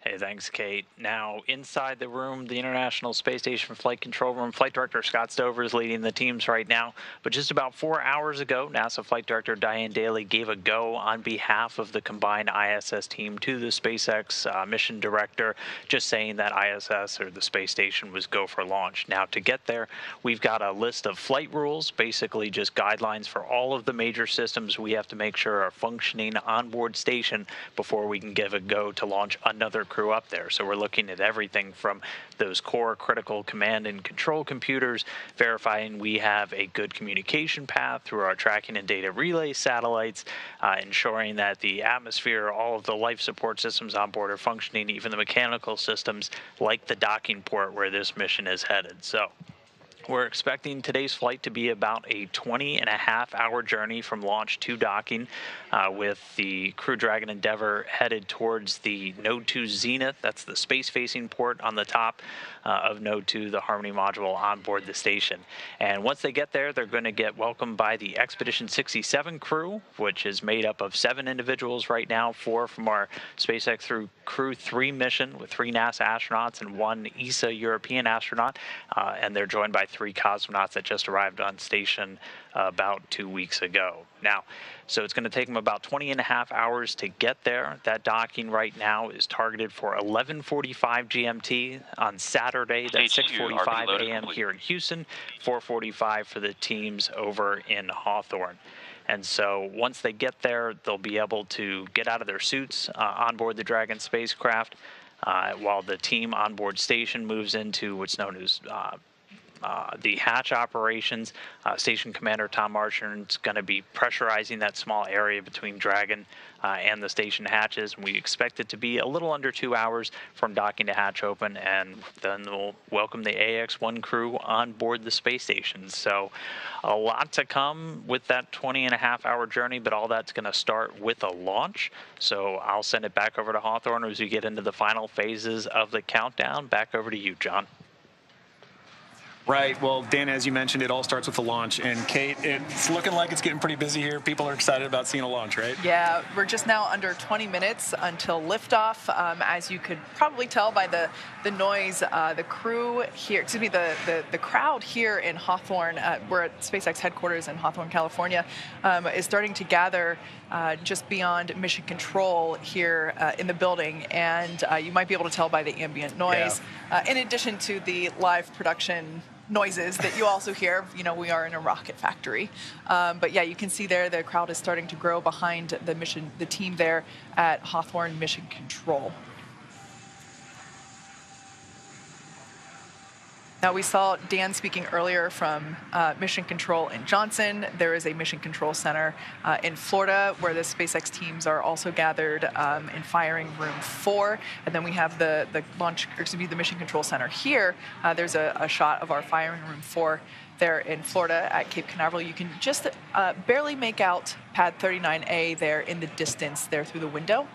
Hey, thanks, Kate. Now, inside the room, the International Space Station Flight Control Room, Flight Director Scott Stover is leading the teams right now. But just about 4 hours ago, NASA Flight Director Diane Daly gave a go on behalf of the combined ISS team to the SpaceX mission director, just saying that ISS, or the space station, was go for launch. Now, to get there, we've got a list of flight rules, basically just guidelines for all of the major systems we have to make sure are functioning on board station before we can give a go to launch another crew up there. So we're looking at everything from those core critical command and control computers, verifying we have a good communication path through our tracking and data relay satellites, ensuring that the atmosphere, all of the life support systems on board are functioning, even the mechanical systems like the docking port where this mission is headed. So we're expecting today's flight to be about a 20.5-hour journey from launch to docking, with the Crew Dragon Endeavour headed towards the Node 2 Zenith. That's the space-facing port on the top of Node 2, the Harmony module on board the station. And once they get there, they're going to get welcomed by the Expedition 67 crew, which is made up of 7 individuals right now, 4 from our SpaceX through Crew 3 mission with 3 NASA astronauts and 1 ESA European astronaut, and they're joined by 3 cosmonauts that just arrived on station about 2 weeks ago. Now, so it's going to take them about 20.5 hours to get there. That docking right now is targeted for 11:45 GMT on Saturday. That's 6:45 a.m. here in Houston, 4:45 for the teams over in Hawthorne. And so once they get there, they'll be able to get out of their suits on board the Dragon spacecraft, while the team on board station moves into what's known as the hatch operations. Station Commander Tom Marchand is going to be pressurizing that small area between Dragon and the station hatches, and we expect it to be a little under 2 hours from docking to hatch open, and then we'll welcome the AX-1 crew on board the space station. So a lot to come with that 20.5-hour journey, but all that's going to start with a launch. So I'll send it back over to Hawthorne as we get into the final phases of the countdown. Back over to you, John. Right. Well, Dan, as you mentioned, it all starts with the launch. And Kate, it's looking like it's getting pretty busy here. People are excited about seeing a launch, right? Yeah, we're just now under 20 minutes until liftoff. As you could probably tell by the noise, the crew here, excuse me, the crowd here in Hawthorne, we're at SpaceX headquarters in Hawthorne, California, is starting to gather just beyond mission control here in the building. And you might be able to tell by the ambient noise, in addition to the live production noises that you also hear. You know, we are in a rocket factory. But yeah, you can see there the crowd is starting to grow behind the team there at Hawthorne Mission Control. Now, we saw Dan speaking earlier from Mission Control in Johnson. There is a Mission Control Center in Florida where the SpaceX teams are also gathered in firing room 4. And then we have the Mission Control Center here. There's a shot of our firing room 4 there in Florida at Cape Canaveral. You can just barely make out pad 39A there in the distance there through the window.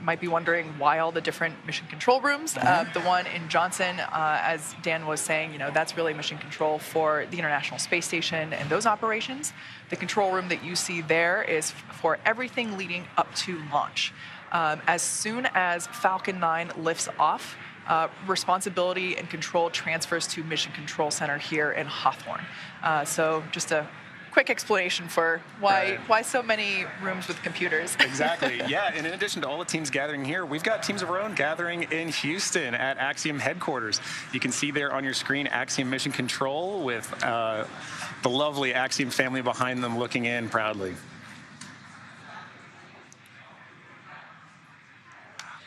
Might be wondering why all the different mission control rooms. The one in Johnson, as Dan was saying, you know, that's really mission control for the International Space Station and those operations. The control room that you see there is for everything leading up to launch. As soon as Falcon 9 lifts off, responsibility and control transfers to Mission Control Center here in Hawthorne. So just a quick explanation for why so many rooms with computers. Exactly. Yeah, and in addition to all the teams gathering here, we've got teams of our own gathering in Houston at Axiom headquarters. You can see there on your screen Axiom Mission Control with the lovely Axiom family behind them looking in proudly.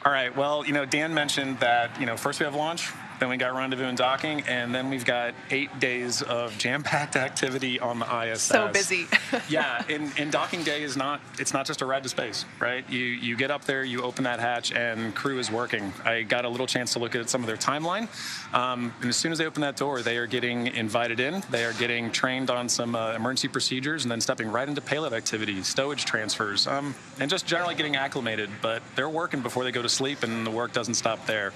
All right, well, you know, Dan mentioned that, you know, first we have launch, then we got rendezvous and docking, and then we've got 8 days of jam-packed activity on the ISS. So busy. Yeah, and docking day is it's not just a ride to space, right? You get up there, you open that hatch, and crew is working. I got a little chance to look at some of their timeline, and as soon as they open that door, they are getting invited in, they are getting trained on some emergency procedures, and then stepping right into payload activities, stowage transfers, and just generally getting acclimated, but they're working before they go to sleep, and the work doesn't stop there.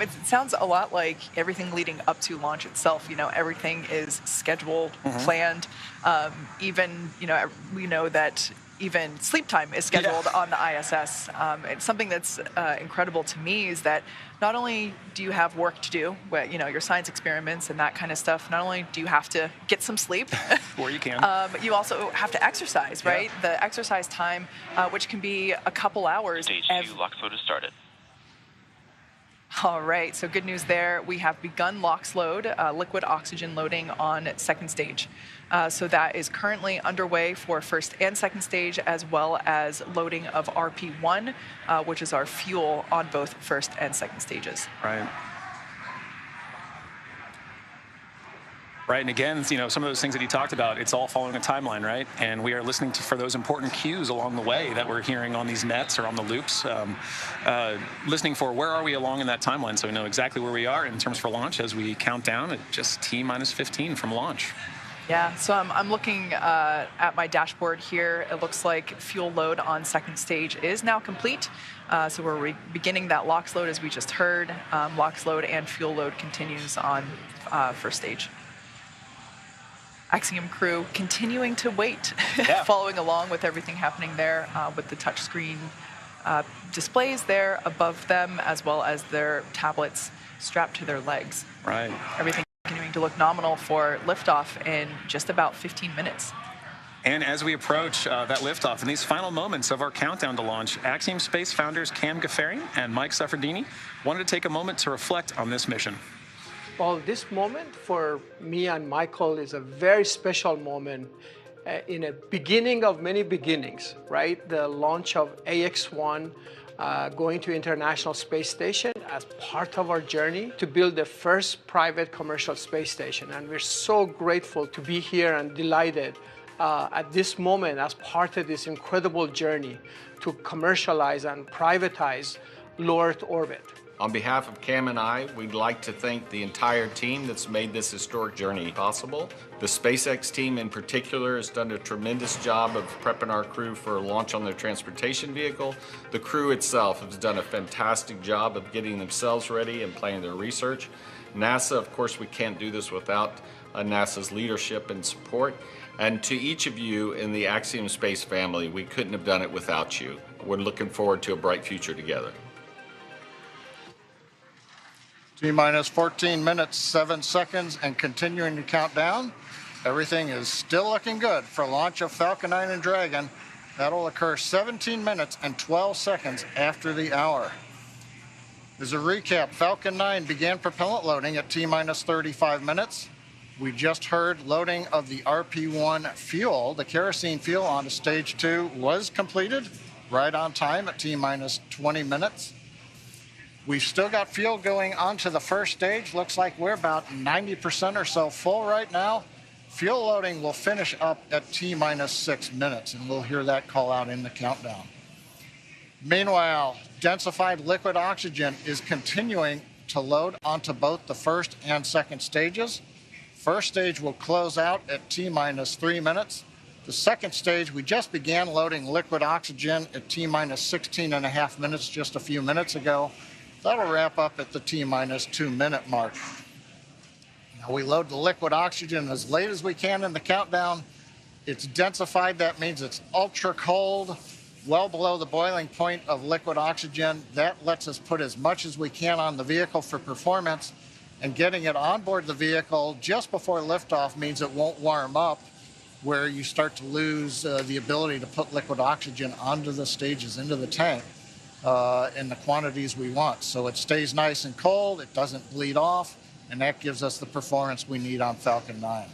It sounds a lot like everything leading up to launch itself. You know, everything is scheduled, planned. Even, you know, we know that even sleep time is scheduled on the ISS. It's something that's incredible to me is that not only do you have work to do, you know, your science experiments and that kind of stuff, not only do you have to get some sleep, or you can, but you also have to exercise, right? The exercise time, which can be a couple hours. Stage 2 LOX load has started. All right, so good news there. We have begun LOX load, liquid oxygen loading on second stage. So that is currently underway for first and second stage, as well as loading of RP1, which is our fuel on both first and second stages. Right. Right, and again, you know, some of those things that he talked about, it's all following a timeline, right? And we are listening for those important cues along the way that we're hearing on these nets or on the loops, listening for where are we along in that timeline so we know exactly where we are in terms for launch as we count down at just T-15 from launch. Yeah, so I'm looking at my dashboard here. It looks like fuel load on second stage is now complete. So we're beginning that LOX load as we just heard. LOX load and fuel load continues on first stage. Axiom crew continuing to wait, following along with everything happening there with the touchscreen displays there above them, as well as their tablets strapped to their legs. Right. Everything continuing to look nominal for liftoff in just about 15 minutes. And as we approach that liftoff, in these final moments of our countdown to launch, Axiom Space founders Cam Gaffarian and Mike Suffredini wanted to take a moment to reflect on this mission. Well, this moment for me and Michael is a very special moment in a beginning of many beginnings, right? The launch of AX-1 going to International Space Station as part of our journey to build the first private commercial space station. And we're so grateful to be here and delighted at this moment as part of this incredible journey to commercialize and privatize low Earth orbit. On behalf of Cam and I, we'd like to thank the entire team that's made this historic journey possible. The SpaceX team in particular has done a tremendous job of prepping our crew for a launch on their transportation vehicle. The crew itself has done a fantastic job of getting themselves ready and planning their research. NASA, of course, we can't do this without NASA's leadership and support. And to each of you in the Axiom Space family, we couldn't have done it without you. We're looking forward to a bright future together. T-minus 14 minutes, 7 seconds, and continuing to count down. Everything is still looking good for launch of Falcon 9 and Dragon. That'll occur 17 minutes and 12 seconds after the hour. As a recap, Falcon 9 began propellant loading at T-minus 35 minutes. We just heard loading of the RP-1 fuel. The kerosene fuel onto stage 2 was completed right on time at T-minus 20 minutes. We've still got fuel going onto the first stage. Looks like we're about 90% or so full right now. Fuel loading will finish up at T-minus 6 minutes, and we'll hear that call out in the countdown. Meanwhile, densified liquid oxygen is continuing to load onto both the first and second stages. First stage will close out at T-minus 3 minutes. The second stage, we just began loading liquid oxygen at T-minus 16.5 minutes just a few minutes ago. That'll wrap up at the T-minus 2 minute mark. Now we load the liquid oxygen as late as we can in the countdown. It's densified, that means it's ultra cold, well below the boiling point of liquid oxygen. That lets us put as much as we can on the vehicle for performance, and getting it on board the vehicle just before liftoff means it won't warm up, where you start to lose the ability to put liquid oxygen onto the stages, into the tank. In the quantities we want. So it stays nice and cold, it doesn't bleed off, and that gives us the performance we need on Falcon 9.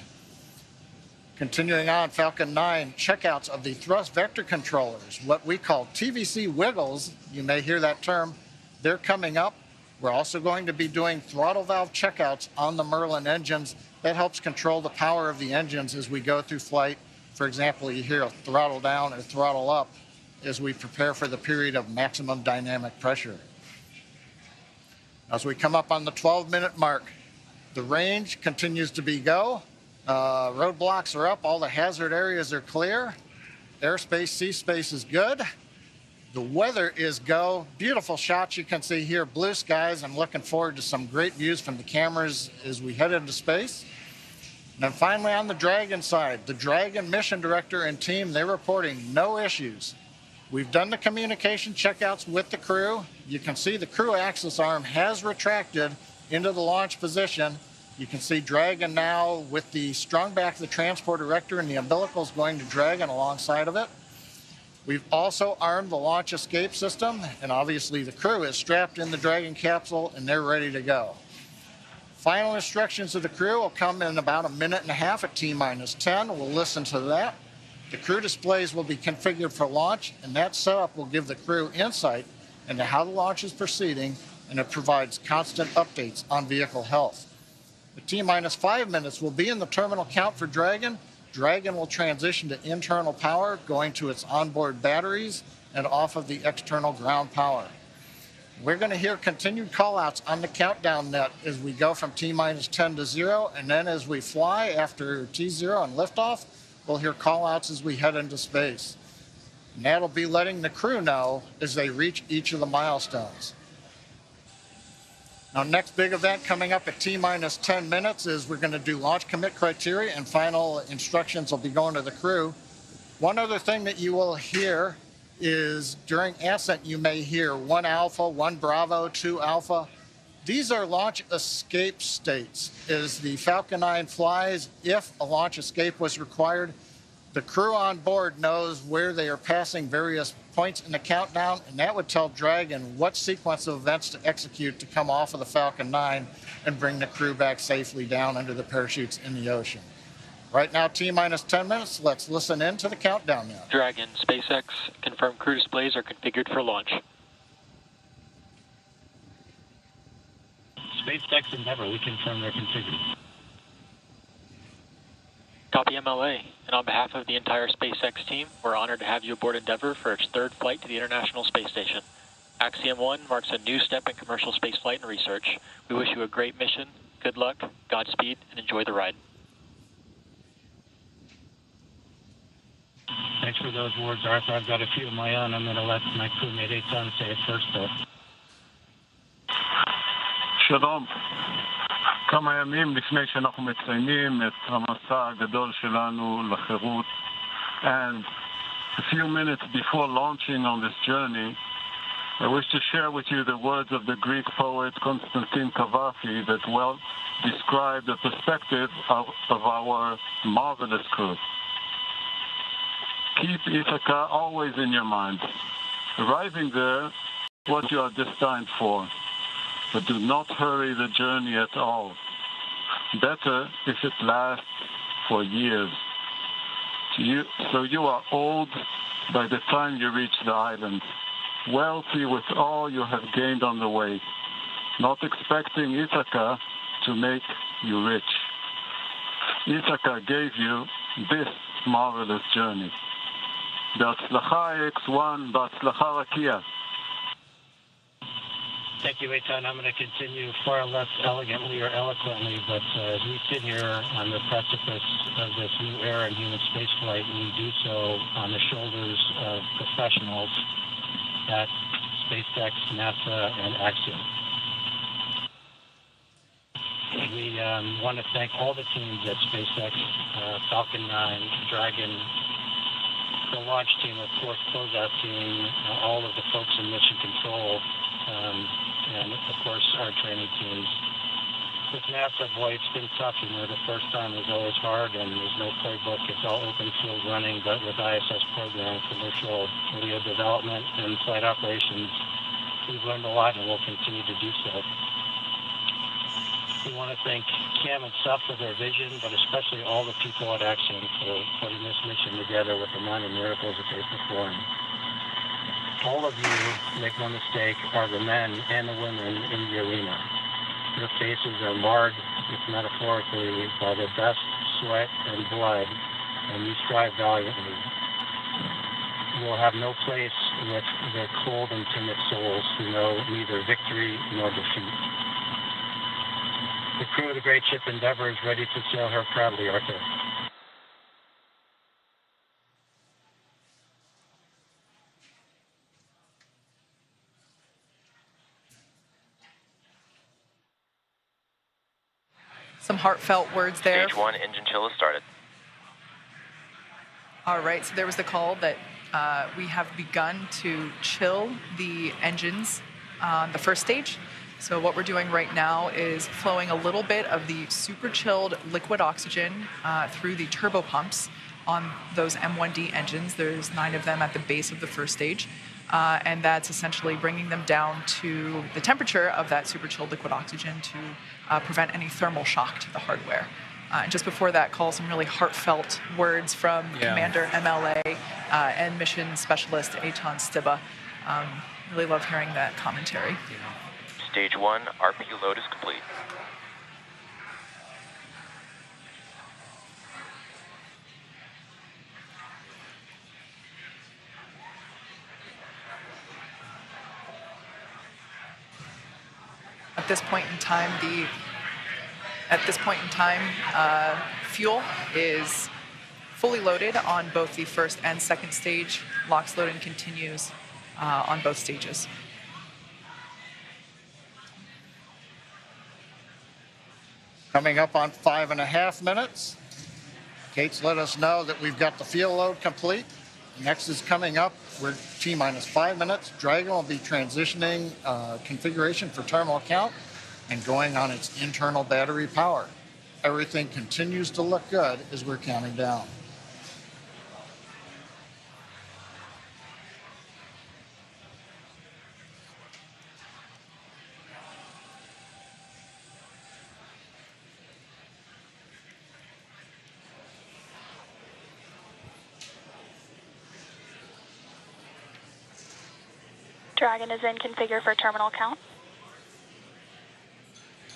Continuing on, Falcon 9, checkouts of the thrust vector controllers, what we call TVC wiggles, you may hear that term, they're coming up. We're also going to be doing throttle valve checkouts on the Merlin engines. That helps control the power of the engines as we go through flight. For example, you hear a throttle down or throttle up as we prepare for the period of maximum dynamic pressure. As we come up on the 12-minute mark, the range continues to be go. Roadblocks are up, all the hazard areas are clear. Airspace, sea space is good. The weather is go. Beautiful shots you can see here, blue skies. I'm looking forward to some great views from the cameras as we head into space. And then finally on the Dragon side, the Dragon mission director and team, they're reporting no issues. We've done the communication checkouts with the crew. You can see the crew access arm has retracted into the launch position. You can see Dragon now with the strung back of the transport erector, and the umbilical is going to Dragon alongside of it. We've also armed the launch escape system, and obviously the crew is strapped in the Dragon capsule and they're ready to go. Final instructions of the crew will come in about 1.5 minutes at T-minus 10. We'll listen to that. The crew displays will be configured for launch, and that setup will give the crew insight into how the launch is proceeding, and it provides constant updates on vehicle health. The T-minus 5 minutes will be in the terminal count for Dragon. Dragon will transition to internal power, going to its onboard batteries and off of the external ground power. We're going to hear continued callouts on the countdown net as we go from T-minus 10 to 0, and then as we fly after T0 and liftoff, we'll hear callouts as we head into space. And that'll be letting the crew know as they reach each of the milestones. Now, next big event coming up at T-minus 10 minutes is we're going to do launch commit criteria, and final instructions will be going to the crew. One other thing that you will hear is during ascent, you may hear 1 Alpha, 1 Bravo, 2 Alpha. These are launch escape states. As the Falcon 9 flies, if a launch escape was required, the crew on board knows where they are passing various points in the countdown, and that would tell Dragon what sequence of events to execute to come off of the Falcon 9 and bring the crew back safely down under the parachutes in the ocean. Right now, T-minus 10 minutes. Let's listen in to the countdown now. Dragon, SpaceX, confirmed crew displays are configured for launch. SpaceX Endeavour, we confirm they're configured. Copy MLA, and on behalf of the entire SpaceX team, we're honored to have you aboard Endeavour for its 3rd flight to the International Space Station. Axiom 1 marks a new step in commercial spaceflight and research. We wish you a great mission, good luck, Godspeed, and enjoy the ride. Thanks for those words, Arthur. I've got a few of my own. I'm going to let my crewmate Eitan say it first, though. שלום. כמה ימים לפני שאנחנו מציינים את המסע הגדול שלנו לחירות, and a few minutes before launching on this journey, I wish to share with you the words of the Greek poet Constantine Cavafy that well describe the perspective of our marvelous crew. Keep Ithaca always in your mind. Arriving there, what you are destined for, but do not hurry the journey at all. Better if it lasts for years. So you are old by the time you reach the island, wealthy with all you have gained on the way, not expecting Ithaca to make you rich. Ithaca gave you this marvelous journey. בהצלחה X1, בהצלחה רקיע. Thank you, Eitan. I'm going to continue far less elegantly or eloquently, but as we sit here on the precipice of this new era in human spaceflight, we do so on the shoulders of professionals at SpaceX, NASA, and Axiom. We want to thank all the teams at SpaceX, Falcon 9, Dragon, the launch team, of course, closeout team, all of the folks in mission control, and of course our training teams. With NASA, boy, it's been tough. You know, the first time was always hard, and there's no playbook. It's all open field running, but with ISS program, commercial LEO development, and flight operations, we've learned a lot, and we'll continue to do so. We want to thank Cam and Seth for their vision, but especially all the people at Axiom for putting this mission together with the minor miracles that they perform. All of you, make no mistake, are the men and the women in the arena. Your faces are marred, if metaphorically, by the dust, sweat, and blood, and you strive valiantly. You will have no place with the cold and timid souls who know neither victory nor defeat. The crew of the great ship Endeavour is ready to sail her proudly, Arthur. Some heartfelt words there. Stage 1 engine chill has started. All right, so there was the call that we have begun to chill the engines on the first stage. So what we're doing right now is flowing a little bit of the super chilled liquid oxygen through the turbo pumps on those M1D engines. There's 9 of them at the base of the first stage. And that's essentially bringing them down to the temperature of that super chilled liquid oxygen to prevent any thermal shock to the hardware. Just before that call, some really heartfelt words from Commander MLA and Mission Specialist Eitan Stiba. Really love hearing that commentary. Stage 1 RP load is complete. At this point in time, fuel is fully loaded on both the first and second stage. LOX loading continues on both stages. Coming up on 5.5 minutes. Kate's let us know that we've got the fuel load complete. Next is coming up. We're T-minus 5 minutes. Dragon will be transitioning configuration for terminal count and going on its internal battery power. Everything continues to look good as we're counting down. Dragon is in configure for terminal count.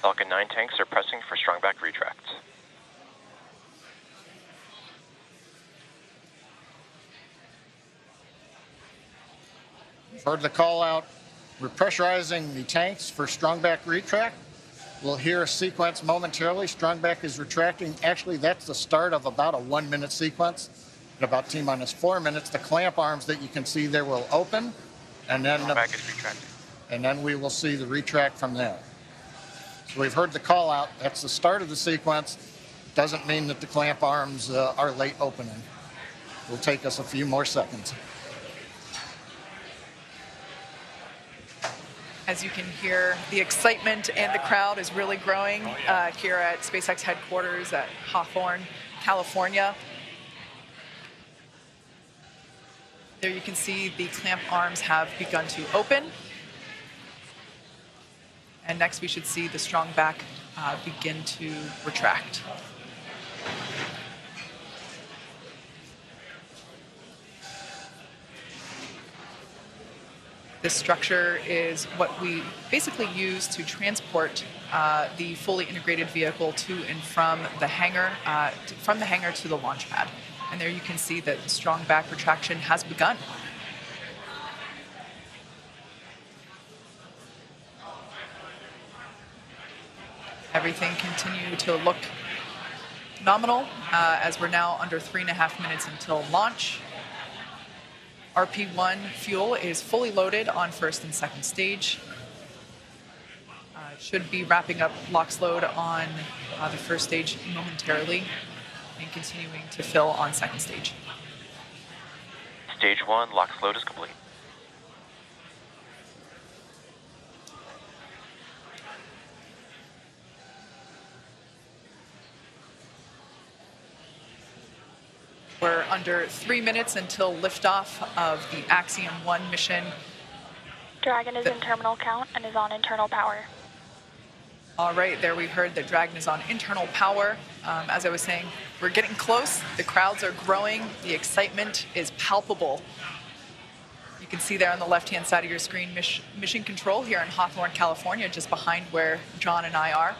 Falcon 9 tanks are pressing for strong back retracts. Heard the call out. We're pressurizing the tanks for strong back retract. We'll hear a sequence momentarily. Strong back is retracting. Actually, that's the start of about a 1-minute sequence. At about T-minus 4 minutes, the clamp arms that you can see there will open, and then back is retracting. And then we will see the retract from there. So we've heard the call out. That's the start of the sequence. Doesn't mean that the clamp arms are late opening. It'll take us a few more seconds. As you can hear, the excitement and the crowd is really growing here at SpaceX headquarters at Hawthorne, California. There you can see the clamp arms have begun to open. And next we should see the strong back begin to retract. This structure is what we basically use to transport the fully integrated vehicle to and from the hangar to the launch pad. And there you can see that strong back retraction has begun. Everything continued to look nominal as we're now under 3.5 minutes until launch. RP1 fuel is fully loaded on first and second stage. Should be wrapping up LOX load on the first stage momentarily and continuing to fill on second stage. Stage 1, LOX load is complete. We're under 3 minutes until liftoff of the Axiom 1 mission. Dragon is in terminal count and is on internal power. All right, there we heard that Dragon is on internal power. As I was saying, we're getting close. The crowds are growing. The excitement is palpable. You can see there on the left-hand side of your screen, mission control here in Hawthorne, California, just behind where John and I are.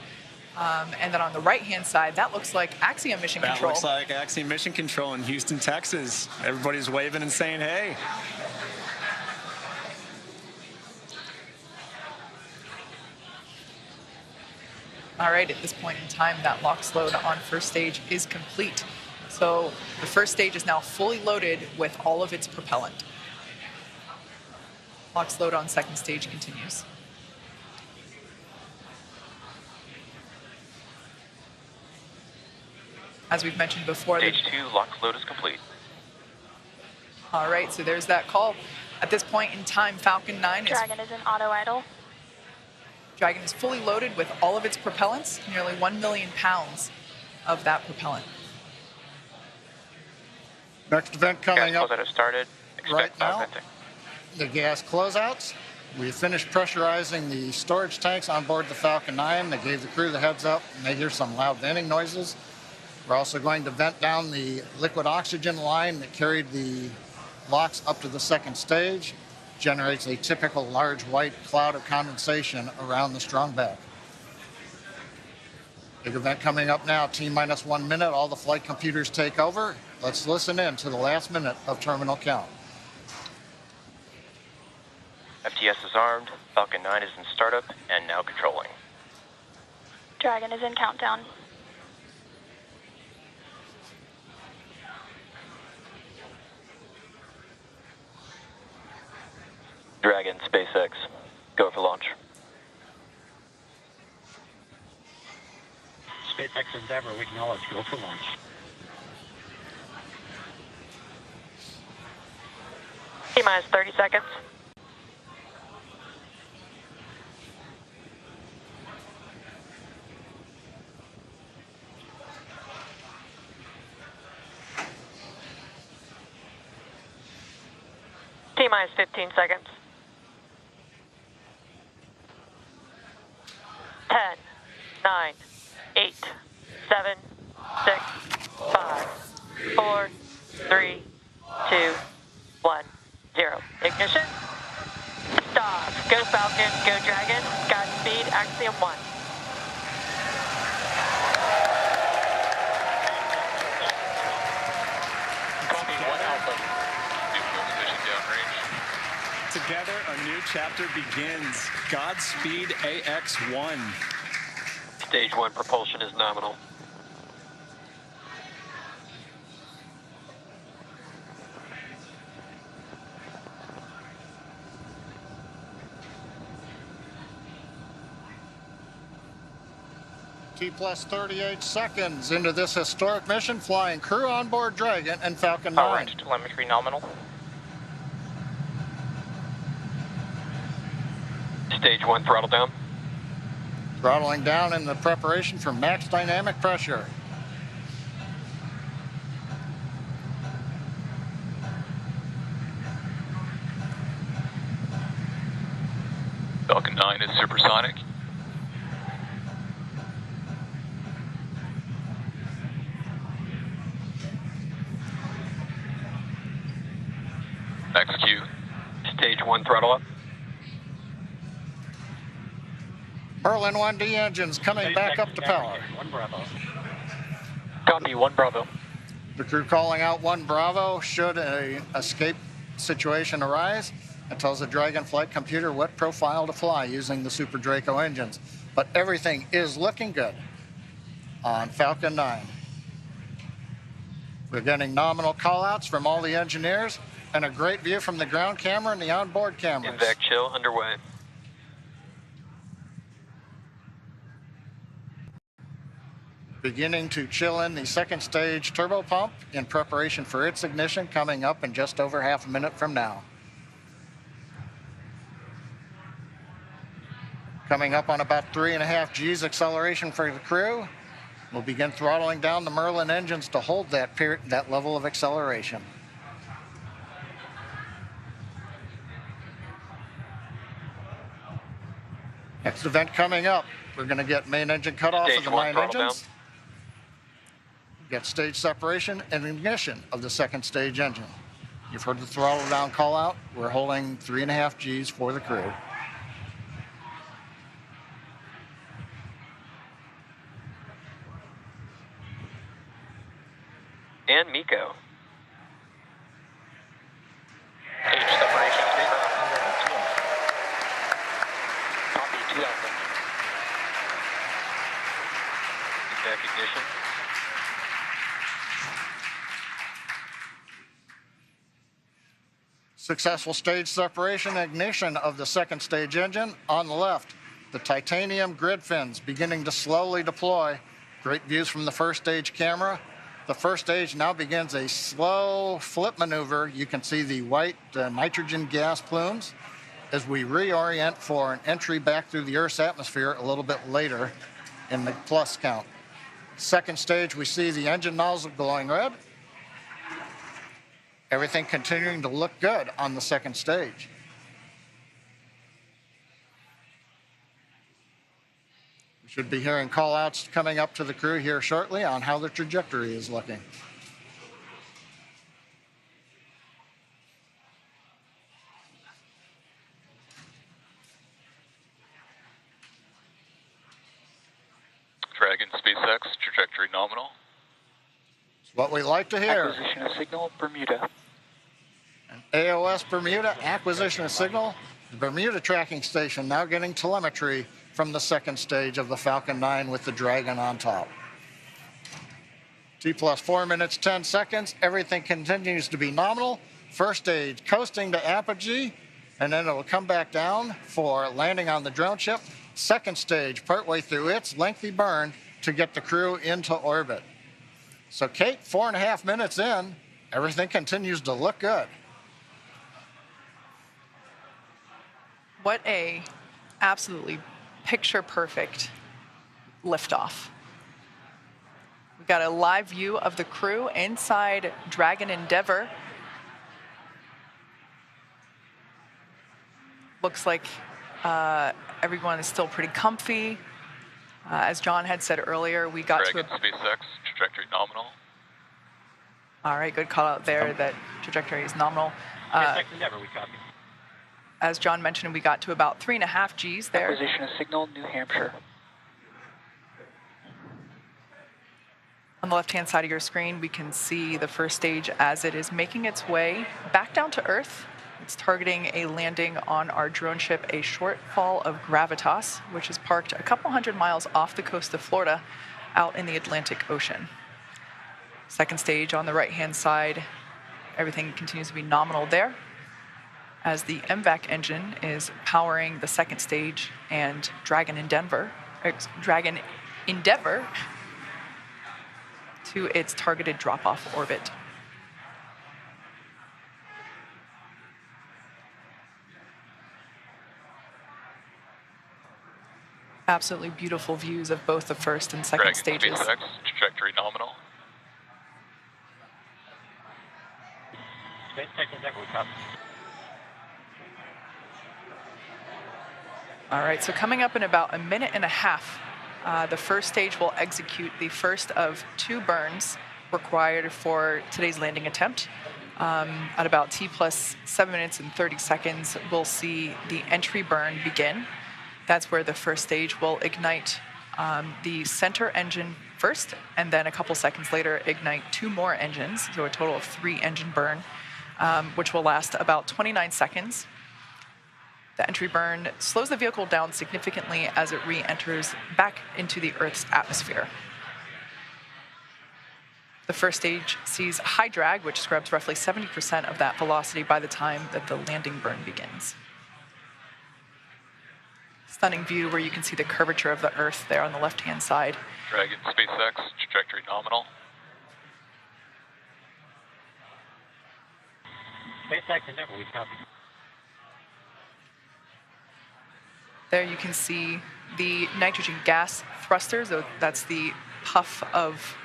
And then on the right-hand side, that looks like Axiom mission control. That looks like Axiom mission control in Houston, Texas. Everybody's waving and saying, hey. All right, at this point in time, that LOX load on first stage is complete. So the first stage is now fully loaded with all of its propellant. LOX load on second stage continues. As we've mentioned before. Stage 2, LOX load is complete. All right, so there's that call. At this point in time, Falcon 9 Dragon is in auto idle. Dragon is fully loaded with all of its propellants, nearly 1 million pounds of that propellant. Next event coming up gas closeout has started. Expect right now, venting. the gas closeouts. We finished pressurizing the storage tanks on board the Falcon 9. They gave the crew the heads up, and they hear some loud venting noises. We're also going to vent down the liquid oxygen line that carried the LOX up to the second stage. Generates a typical large white cloud of condensation around the strong back. Big event coming up now, T-minus 1 minute, all the flight computers take over. Let's listen in to the last minute of terminal count. FTS is armed, Falcon 9 is in startup, and now controlling. Dragon is in countdown. Dragon, SpaceX, go for launch. SpaceX Endeavour, we acknowledge, go for launch. T-minus 30 seconds. T-minus 15 seconds. 10, 9, 8, 7, 6, 5, 4, 3, 2, 1, 0. Ignition. Stop. Go Falcon, go Dragon. Godspeed, Axiom 1. It's a Together, a new chapter begins. Godspeed, AX-1. Stage 1 propulsion is nominal. T plus 38 seconds into this historic mission, flying crew on board Dragon and Falcon 9. All right, telemetry nominal. Stage 1 throttle down. Throttling down in the preparation for max dynamic pressure. Falcon 9 is supersonic. XQ. Stage 1 throttle up. Merlin 1D engines coming back up to power. 1 Bravo. Copy, 1 Bravo. The crew calling out 1 Bravo should a escape situation arise. It tells the Dragon flight computer what profile to fly using the Super Draco engines. But everything is looking good on Falcon 9. We're getting nominal callouts from all the engineers and a great view from the ground camera and the onboard cameras. Invac chill underway. Beginning to chill in the second stage turbo pump in preparation for its ignition coming up in just over half a minute from now. Coming up on about 3.5 G's acceleration for the crew. We'll begin throttling down the Merlin engines to hold that level of acceleration. Next event coming up, we're going to get main engine cutoff of the 9 engines. Get stage separation and ignition of the second stage engine. You've heard the throttle down call out. We're holding 3.5 G's for the crew. And Miko. Stage separation 0. Copy 2 Alpha. Back ignition. Successful stage separation ignition of the second stage engine. On the left, the titanium grid fins beginning to slowly deploy. Great views from the first stage camera. The first stage now begins a slow flip maneuver. You can see the white nitrogen gas plumes as we reorient for an entry back through the Earth's atmosphere a little bit later in the plus count. Second stage, we see the engine nozzle glowing red. Everything continuing to look good on the second stage. We should be hearing call-outs coming up to the crew here shortly on how the trajectory is looking. Dragon, SpaceX, trajectory nominal. It's what we like to hear. Acquisition of signal, Bermuda. AOS Bermuda, acquisition of signal. The Bermuda tracking station now getting telemetry from the second stage of the Falcon 9 with the Dragon on top. T plus 4 minutes, 10 seconds. Everything continues to be nominal. First stage coasting to apogee, and then it will come back down for landing on the drone ship. Second stage partway through its lengthy burn to get the crew into orbit. So Kate, 4.5 minutes in, everything continues to look good. What a absolutely picture-perfect liftoff. We've got a live view of the crew inside Dragon Endeavour. Looks like everyone is still pretty comfy. As John had said earlier, we got Dragon, SpaceX, trajectory nominal. All right, good call out there that trajectory is nominal. Endeavour, we copy. As John mentioned, we got to about 3.5 G's there. Acquisition of signal, New Hampshire. On the left-hand side of your screen, we can see the first stage as it is making its way back down to Earth It's targeting a landing on our drone ship, a shortfall of Gravitas, which is parked a couple hundred miles off the coast of Florida out in the Atlantic Ocean. Second stage on the right-hand side, everything continues to be nominal there, as the MVAC engine is powering the second stage and Dragon Endeavor to its targeted drop-off orbit. Absolutely beautiful views of both the first and second stages. SpaceX, trajectory nominal. SpaceX Endeavor, we copy. All right, so coming up in about a minute and a half, the first stage will execute the first of 2 burns required for today's landing attempt. At about T plus 7 minutes and 30 seconds, we'll see the entry burn begin. That's where the first stage will ignite the center engine first, and then a couple seconds later ignite 2 more engines, so a total of 3 engine burn, which will last about 29 seconds. The entry burn slows the vehicle down significantly as it re-enters back into the Earth's atmosphere. The first stage sees high drag, which scrubs roughly 70% of that velocity by the time that the landing burn begins. Stunning view where you can see the curvature of the Earth there on the left-hand side. Dragon, SpaceX, trajectory nominal. SpaceX Endeavor, we copy. There you can see the nitrogen gas thrusters. So that's the puff of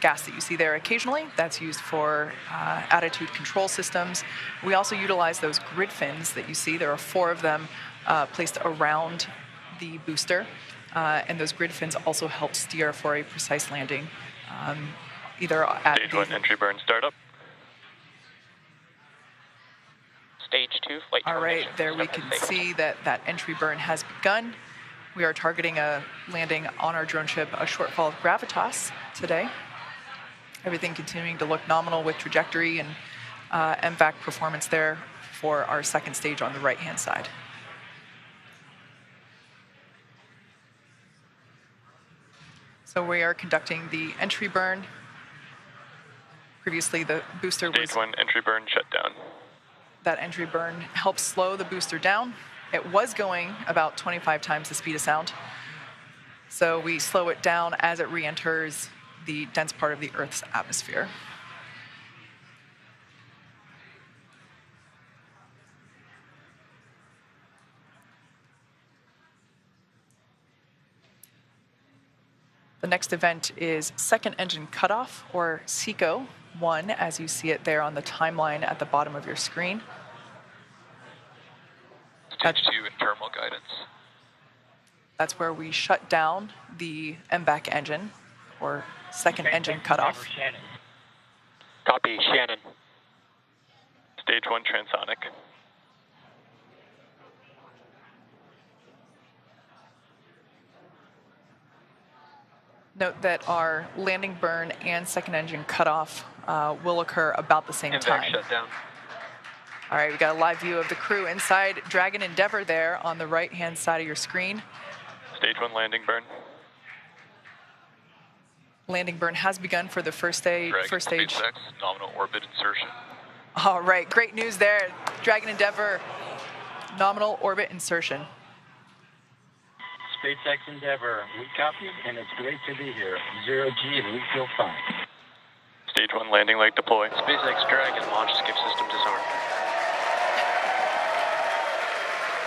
gas that you see there occasionally. That's used for attitude control systems. We also utilize those grid fins that you see. There are 4 of them placed around the booster. And those grid fins also help steer for a precise landing, either at Stage 1 entry burn startup. Stage 2 flight. All right, there we can see that that entry burn has begun. We are targeting a landing on our drone ship, a shortfall of Gravitas today. Everything continuing to look nominal with trajectory and MVAC performance there for our second stage on the right-hand side. So we are conducting the entry burn. Previously, the booster was... Stage 1 entry burn shut down. That entry burn helps slow the booster down. It was going about 25 times the speed of sound. So we slow it down as it re-enters the dense part of the Earth's atmosphere. The next event is second engine cutoff, or SECO 1, as you see it there on the timeline at the bottom of your screen. Stage 2 internal guidance. That's where we shut down the MVAC engine, or second engine cutoff. Copy, Shannon. Stage 1 transonic. Note that our landing burn and second engine cutoff will occur about the same time. Shut down. All right, we got a live view of the crew inside Dragon Endeavor there on the right-hand side of your screen. Stage 1 landing burn. Landing burn has begun for the first stage. Dragon, SpaceX, nominal orbit insertion. All right, great news there. Dragon Endeavor, nominal orbit insertion. SpaceX Endeavor, we copy, and it's great to be here. 0G, and we feel fine. Stage 1 landing leg deploy. SpaceX Dragon launch skip system disarmed.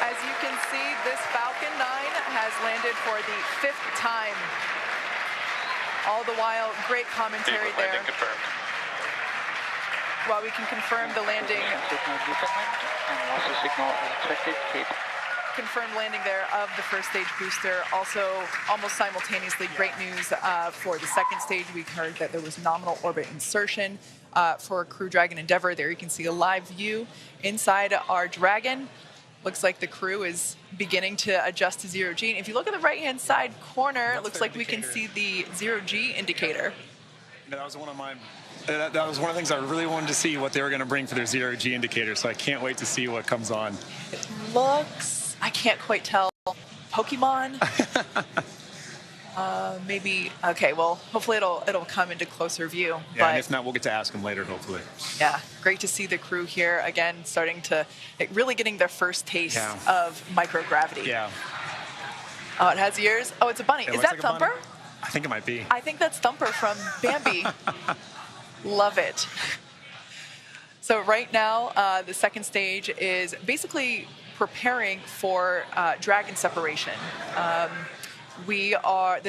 As you can see, this Falcon 9 has landed for the 5th time. All the while, great commentary there. Landing confirmed. While we can confirm the landing, confirmed landing there of the first stage booster. Also, almost simultaneously, great news for the second stage. We heard that there was nominal orbit insertion for Crew Dragon Endeavor. There you can see a live view inside our Dragon. Looks like the crew is beginning to adjust to 0G. And if you look at the right-hand side corner, it looks like we can see the 0G indicator. That was one of my. That was one of the things I really wanted to see what they were going to bring for their zero-G indicator. So I can't wait to see what comes on. It looks, I can't quite tell, Pokemon. Maybe. Okay. Well, hopefully it'll come into closer view. Yeah, but and if not, we'll get to ask them later, hopefully. yeah, great to see the crew here again, starting to really getting their first taste of microgravity. Yeah. Oh, it has ears. Oh, it's a bunny. It Is looks that like a bunny. Thumper? I think it might be. I think that's Thumper from Bambi. Love it. So right now, the second stage is basically preparing for Dragon separation. The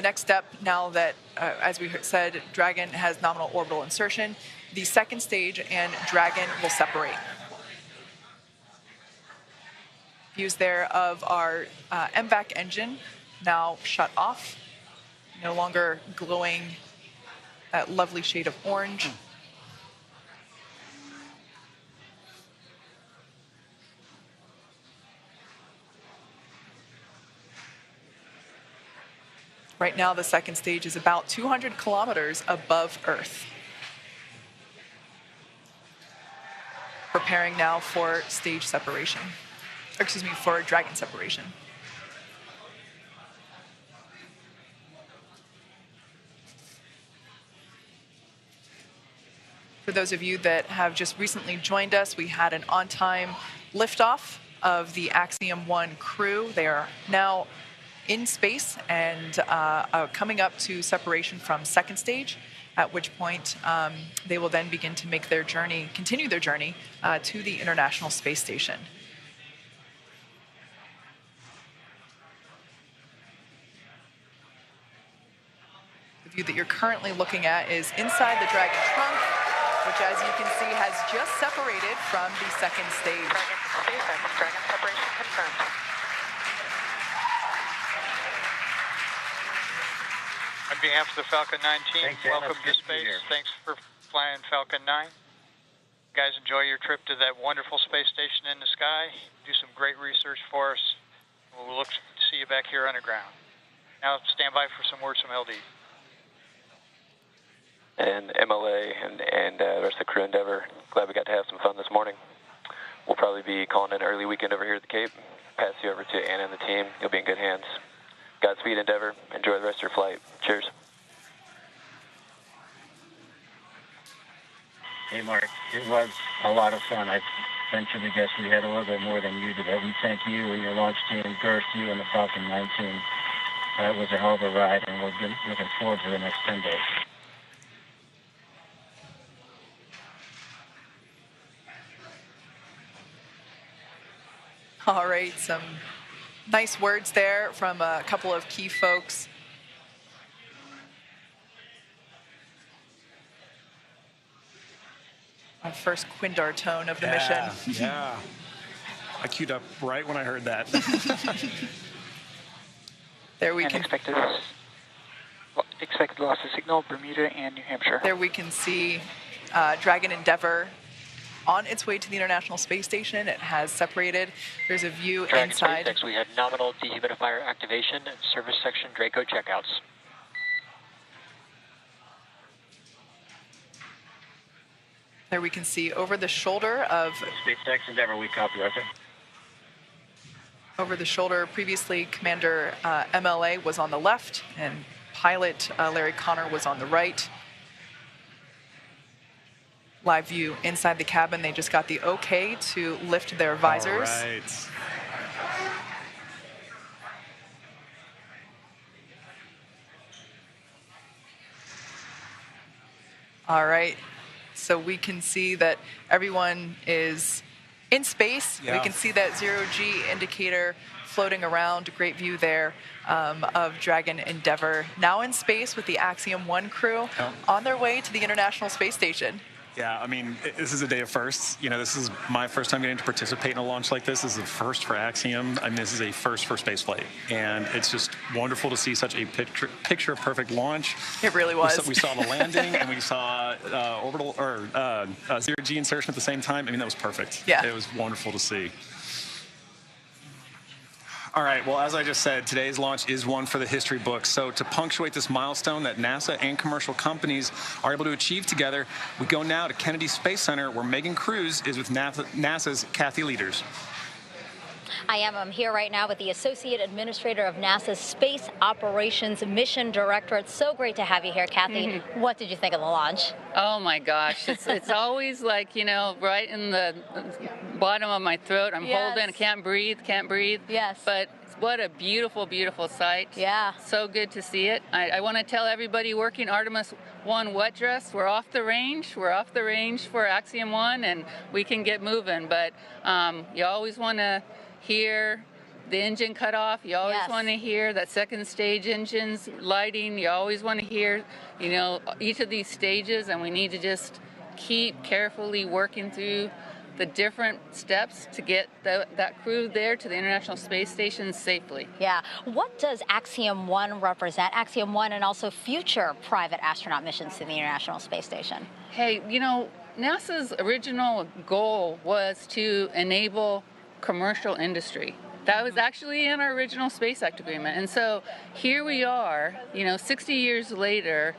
next step now that, as we said, Dragon has nominal orbital insertion, the second stage and Dragon will separate. Views there of our MVAC engine now shut off, no longer glowing that lovely shade of orange. Right now, the second stage is about 200 kilometers above Earth. Preparing now for stage separation, or excuse me, for Dragon separation. For those of you that have just recently joined us, we had an on-time liftoff of the Axiom 1 crew. They are now in space and coming up to separation from second stage, at which point they will then begin to make their journey, continue their journey to the International Space Station. The view that you're currently looking at is inside the Dragon trunk, which, as you can see, has just separated from the second stage. Dragon separation confirmed. On behalf of the Falcon 9 team, welcome to space. Thanks for flying Falcon 9. You guys enjoy your trip to that wonderful space station in the sky. Do some great research for us. We'll look to see you back here underground. Now stand by for some words from LD. And MLA and the rest of the crew Endeavor, glad we got to have some fun this morning. We'll probably be calling an early weekend over here at the Cape. Pass you over to Anna and the team. You'll be in good hands. Godspeed, Endeavor. Enjoy the rest of your flight. Cheers. Hey, Mark, it was a lot of fun. I venture to guess we had a little bit more than you did. We thank you and your launch team, Girth, you and the Falcon 9 team. It was a hell of a ride, and we're looking forward to the next 10 days. All right, some nice words there from a couple of key folks. Our first Quindar tone of the mission. Yeah. I queued up right when I heard that. There we can expected loss of signal, Bermuda and New Hampshire. There we can see Dragon Endeavor on its way to the International Space Station. It has separated. There's a view Dragon inside. SpaceX, we had nominal dehumidifier activation and service section Draco checkouts. There we can see over the shoulder of SpaceX Endeavor, we copy, okay. Over the shoulder, previously Commander MLA was on the left and pilot Larry Connor was on the right. Live view inside the cabin. They just got the okay to lift their visors. All right. All right. So we can see that everyone is in space. Yeah. We can see that zero-G indicator floating around. Great view there of Dragon Endeavor. Now in space with the Axiom 1 crew on their way to the International Space Station. Yeah, I mean, this is a day of firsts. You know, this is my first time getting to participate in a launch like this. This is a first for Axiom. I mean, this is a first for spaceflight. And it's just wonderful to see such a picture perfect launch. It really was. We saw the landing and we saw orbital or zero-G insertion at the same time. I mean, that was perfect. Yeah. It was wonderful to see. All right, well, as I just said, today's launch is one for the history books. So to punctuate this milestone that NASA and commercial companies are able to achieve together, we go now to Kennedy Space Center, where Megan Cruz is with NASA's Kathy Leaders. I'm here right now with the Associate Administrator of NASA's Space Operations Mission Director. It's so great to have you here, Kathy. What did you think of the launch? Oh my gosh, it's always like, you know, right in the bottom of my throat. I'm holding, can't breathe. Yes. But what a beautiful, beautiful sight. Yeah. So good to see it. I want to tell everybody working Artemis 1 wet dress, we're off the range. We're off the range for Axiom 1, and we can get moving. But you always want to hear the engine cut off. You always want to hear that second stage engine's lighting. You always want to hear, you know, each of these stages, and we need to just keep carefully working through the different steps to get that crew there to the International Space Station safely. Yeah. What does Axiom 1 represent? Axiom 1 and also future private astronaut missions to the International Space Station. Hey, you know, NASA's original goal was to enable commercial industry. That was actually in our original Space Act agreement. And so here we are, you know, 60 years later,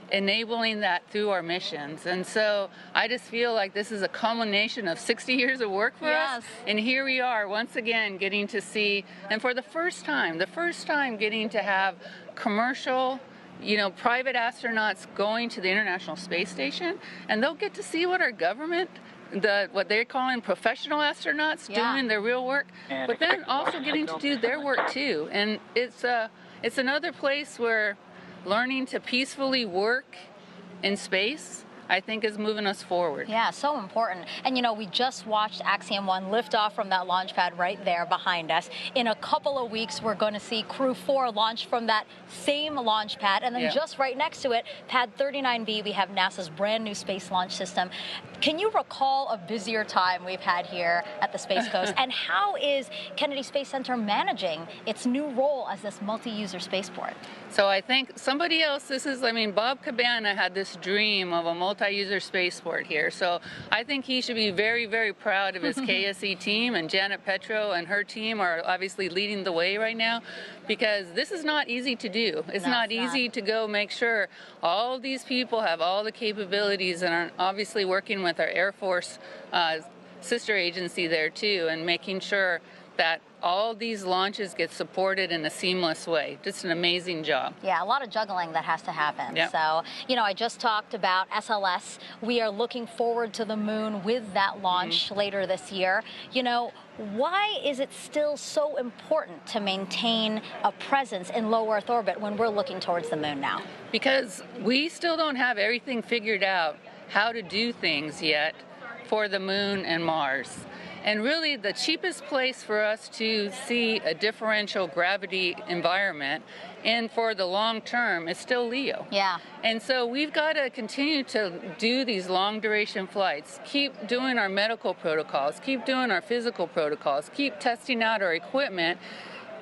enabling that through our missions. And so I just feel like this is a culmination of 60 years of work for us. And here we are once again getting to see, and for the first time getting to have commercial, you know, private astronauts going to the International Space Station, and they'll get to see what our government, what they're calling professional astronauts doing their real work, but then also getting to do their work too. And it's another place where learning to peacefully work in space, I think, is moving us forward. Yeah, so important. And you know, we just watched Axiom 1 lift off from that launch pad right there behind us. In a couple of weeks, we're going to see Crew 4 launch from that same launch pad. And then just right next to it, Pad 39B, we have NASA's brand new space launch system. Can you recall a busier time we've had here at the Space Coast? And how is Kennedy Space Center managing its new role as this multi-user spaceport? So I think somebody else, Bob Cabana had this dream of a multi-user spaceport here. So I think he should be very, very proud of his KSE team, and Janet Petro and her team are obviously leading the way right now, because this is not easy to do. It's not easy to go make sure all these people have all the capabilities, and are obviously working with our Air Force sister agency there too, and making sure that all these launches get supported in a seamless way. Just an amazing job. Yeah, a lot of juggling that has to happen. Yep. So, you know, I just talked about SLS. We are looking forward to the moon with that launch later this year. You know, why is it still so important to maintain a presence in low Earth orbit when we're looking towards the moon now? Because we still don't have everything figured out how to do things yet for the moon and Mars. And really, the cheapest place for us to see a differential gravity environment, and for the long term, is still LEO. Yeah. And so we've got to continue to do these long duration flights, keep doing our medical protocols, keep doing our physical protocols, keep testing out our equipment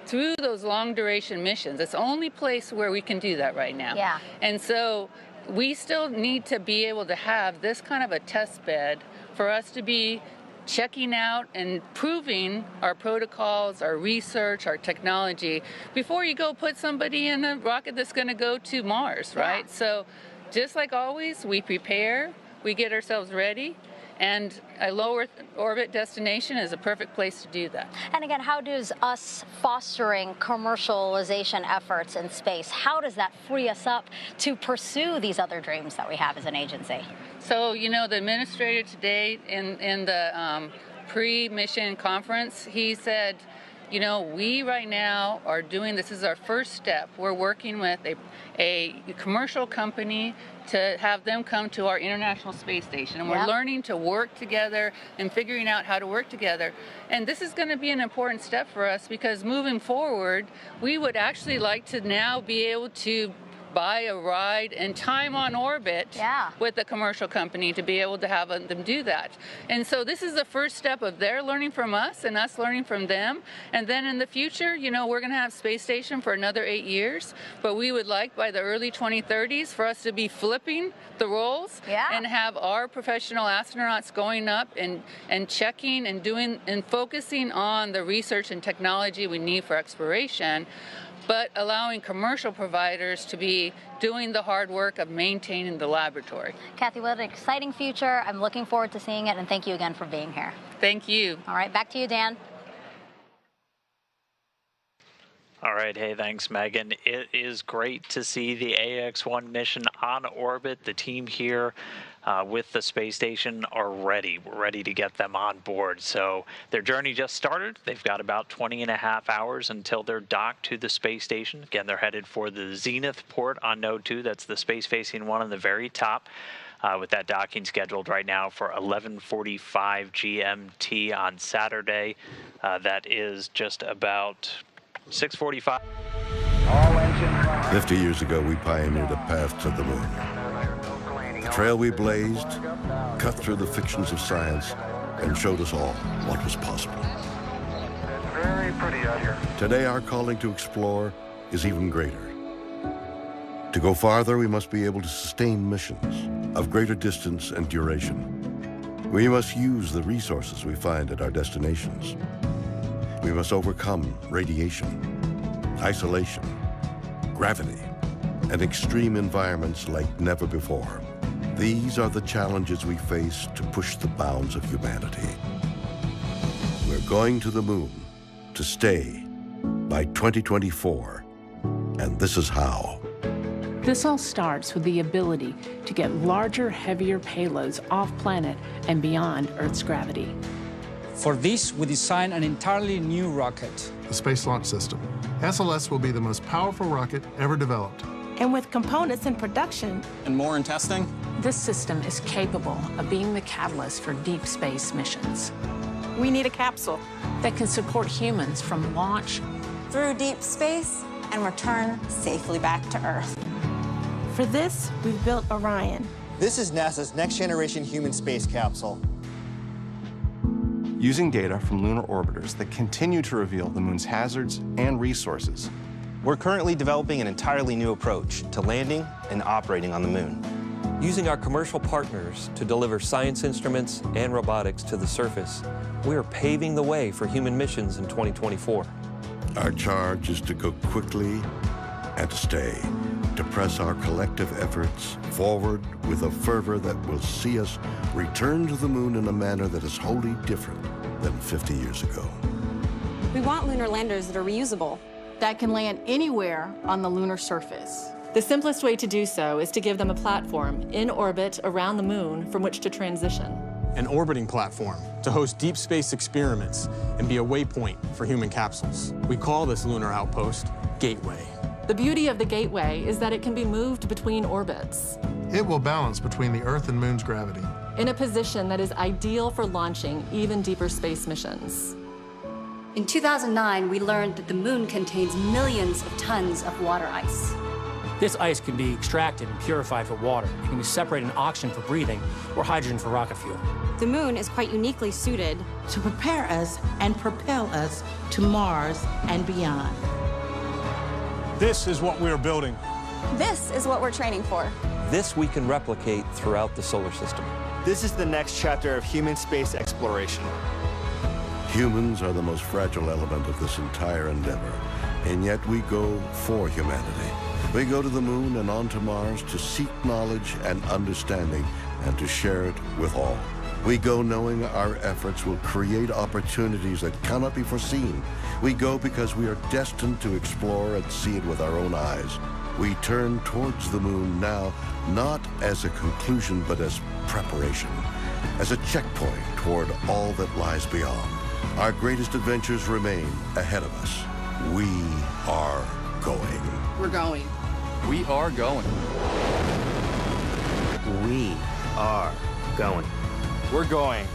through those long duration missions. It's the only place where we can do that right now. Yeah. And so we still need to be able to have this kind of a test bed for us to be checking out and proving our protocols, our research, our technology before you go put somebody in a rocket that's going to go to Mars, right? So just like always, we prepare, we get ourselves ready, and a low Earth orbit destination is a perfect place to do that. And again, how does us fostering commercialization efforts in space, how does that free us up to pursue these other dreams that we have as an agency? So, you know, the administrator today in the pre-mission conference, he said, you know, we right now are doing, this is our first step. We're working with a commercial company to have them come to our International Space Station. And we're learning to work together and figuring out how to work together. And this is going to be an important step for us, because moving forward, we would actually like to now be able to buy a ride and time on orbit with a commercial company to be able to have them do that. And so this is the first step of their learning from us and us learning from them. And then in the future, you know, we're going to have space station for another 8 years, but we would like by the early 2030s for us to be flipping the roles and have our professional astronauts going up and checking and doing and focusing on the research and technology we need for exploration, but allowing commercial providers to be doing the hard work of maintaining the laboratory. Kathy, what an exciting future. I'm looking forward to seeing it, and thank you again for being here. Thank you. All right, back to you, Dan. All right. Hey, thanks, Megan. It is great to see the AX-1 mission on orbit. The team here with the space station are ready. We're ready to get them on board. So their journey just started. They've got about 20.5 hours until they're docked to the space station. Again, they're headed for the Zenith port on Node 2. That's the space-facing one on the very top. With that docking scheduled right now for 11:45 GMT on Saturday. That is just about 6:45. 50 years ago, we pioneered a path to the moon. The trail we blazed cut through the fictions of science and showed us all what was possible. It's very pretty out here. Today, our calling to explore is even greater. To go farther, we must be able to sustain missions of greater distance and duration. We must use the resources we find at our destinations. We must overcome radiation, isolation, gravity, and extreme environments like never before. These are the challenges we face to push the bounds of humanity. We're going to the moon to stay by 2024, and this is how. This all starts with the ability to get larger, heavier payloads off-planet and beyond Earth's gravity. For this, we designed an entirely new rocket. The Space Launch System. SLS will be the most powerful rocket ever developed. And with components in production and more in testing, this system is capable of being the catalyst for deep space missions. We need a capsule that can support humans from launch through deep space and return safely back to Earth. For this, we've built Orion. This is NASA's next-generation human space capsule. Using data from lunar orbiters that continue to reveal the moon's hazards and resources. We're currently developing an entirely new approach to landing and operating on the moon. Using our commercial partners to deliver science instruments and robotics to the surface, we are paving the way for human missions in 2024. Our charge is to go quickly and to stay, to press our collective efforts forward with a fervor that will see us return to the moon in a manner that is wholly different than 50 years ago. We want lunar landers that are reusable, that can land anywhere on the lunar surface. The simplest way to do so is to give them a platform in orbit around the moon from which to transition. An orbiting platform to host deep space experiments and be a waypoint for human capsules. We call this lunar outpost Gateway. The beauty of the Gateway is that it can be moved between orbits. It will balance between the Earth and Moon's gravity. In a position that is ideal for launching even deeper space missions. In 2009, we learned that the moon contains millions of tons of water ice. This ice can be extracted and purified for water. It can be separated in oxygen for breathing or hydrogen for rocket fuel. The moon is quite uniquely suited to prepare us and propel us to Mars and beyond. This is what we are building. This is what we're training for. This we can replicate throughout the solar system. This is the next chapter of human space exploration. Humans are the most fragile element of this entire endeavor, and yet we go for humanity. We go to the moon and on to Mars to seek knowledge and understanding and to share it with all. We go knowing our efforts will create opportunities that cannot be foreseen. We go because we are destined to explore and see it with our own eyes. We turn towards the moon now, not as a conclusion, but as preparation, as a checkpoint toward all that lies beyond. Our greatest adventures remain ahead of us. We are going. We're going. We are going. We are going. We're going.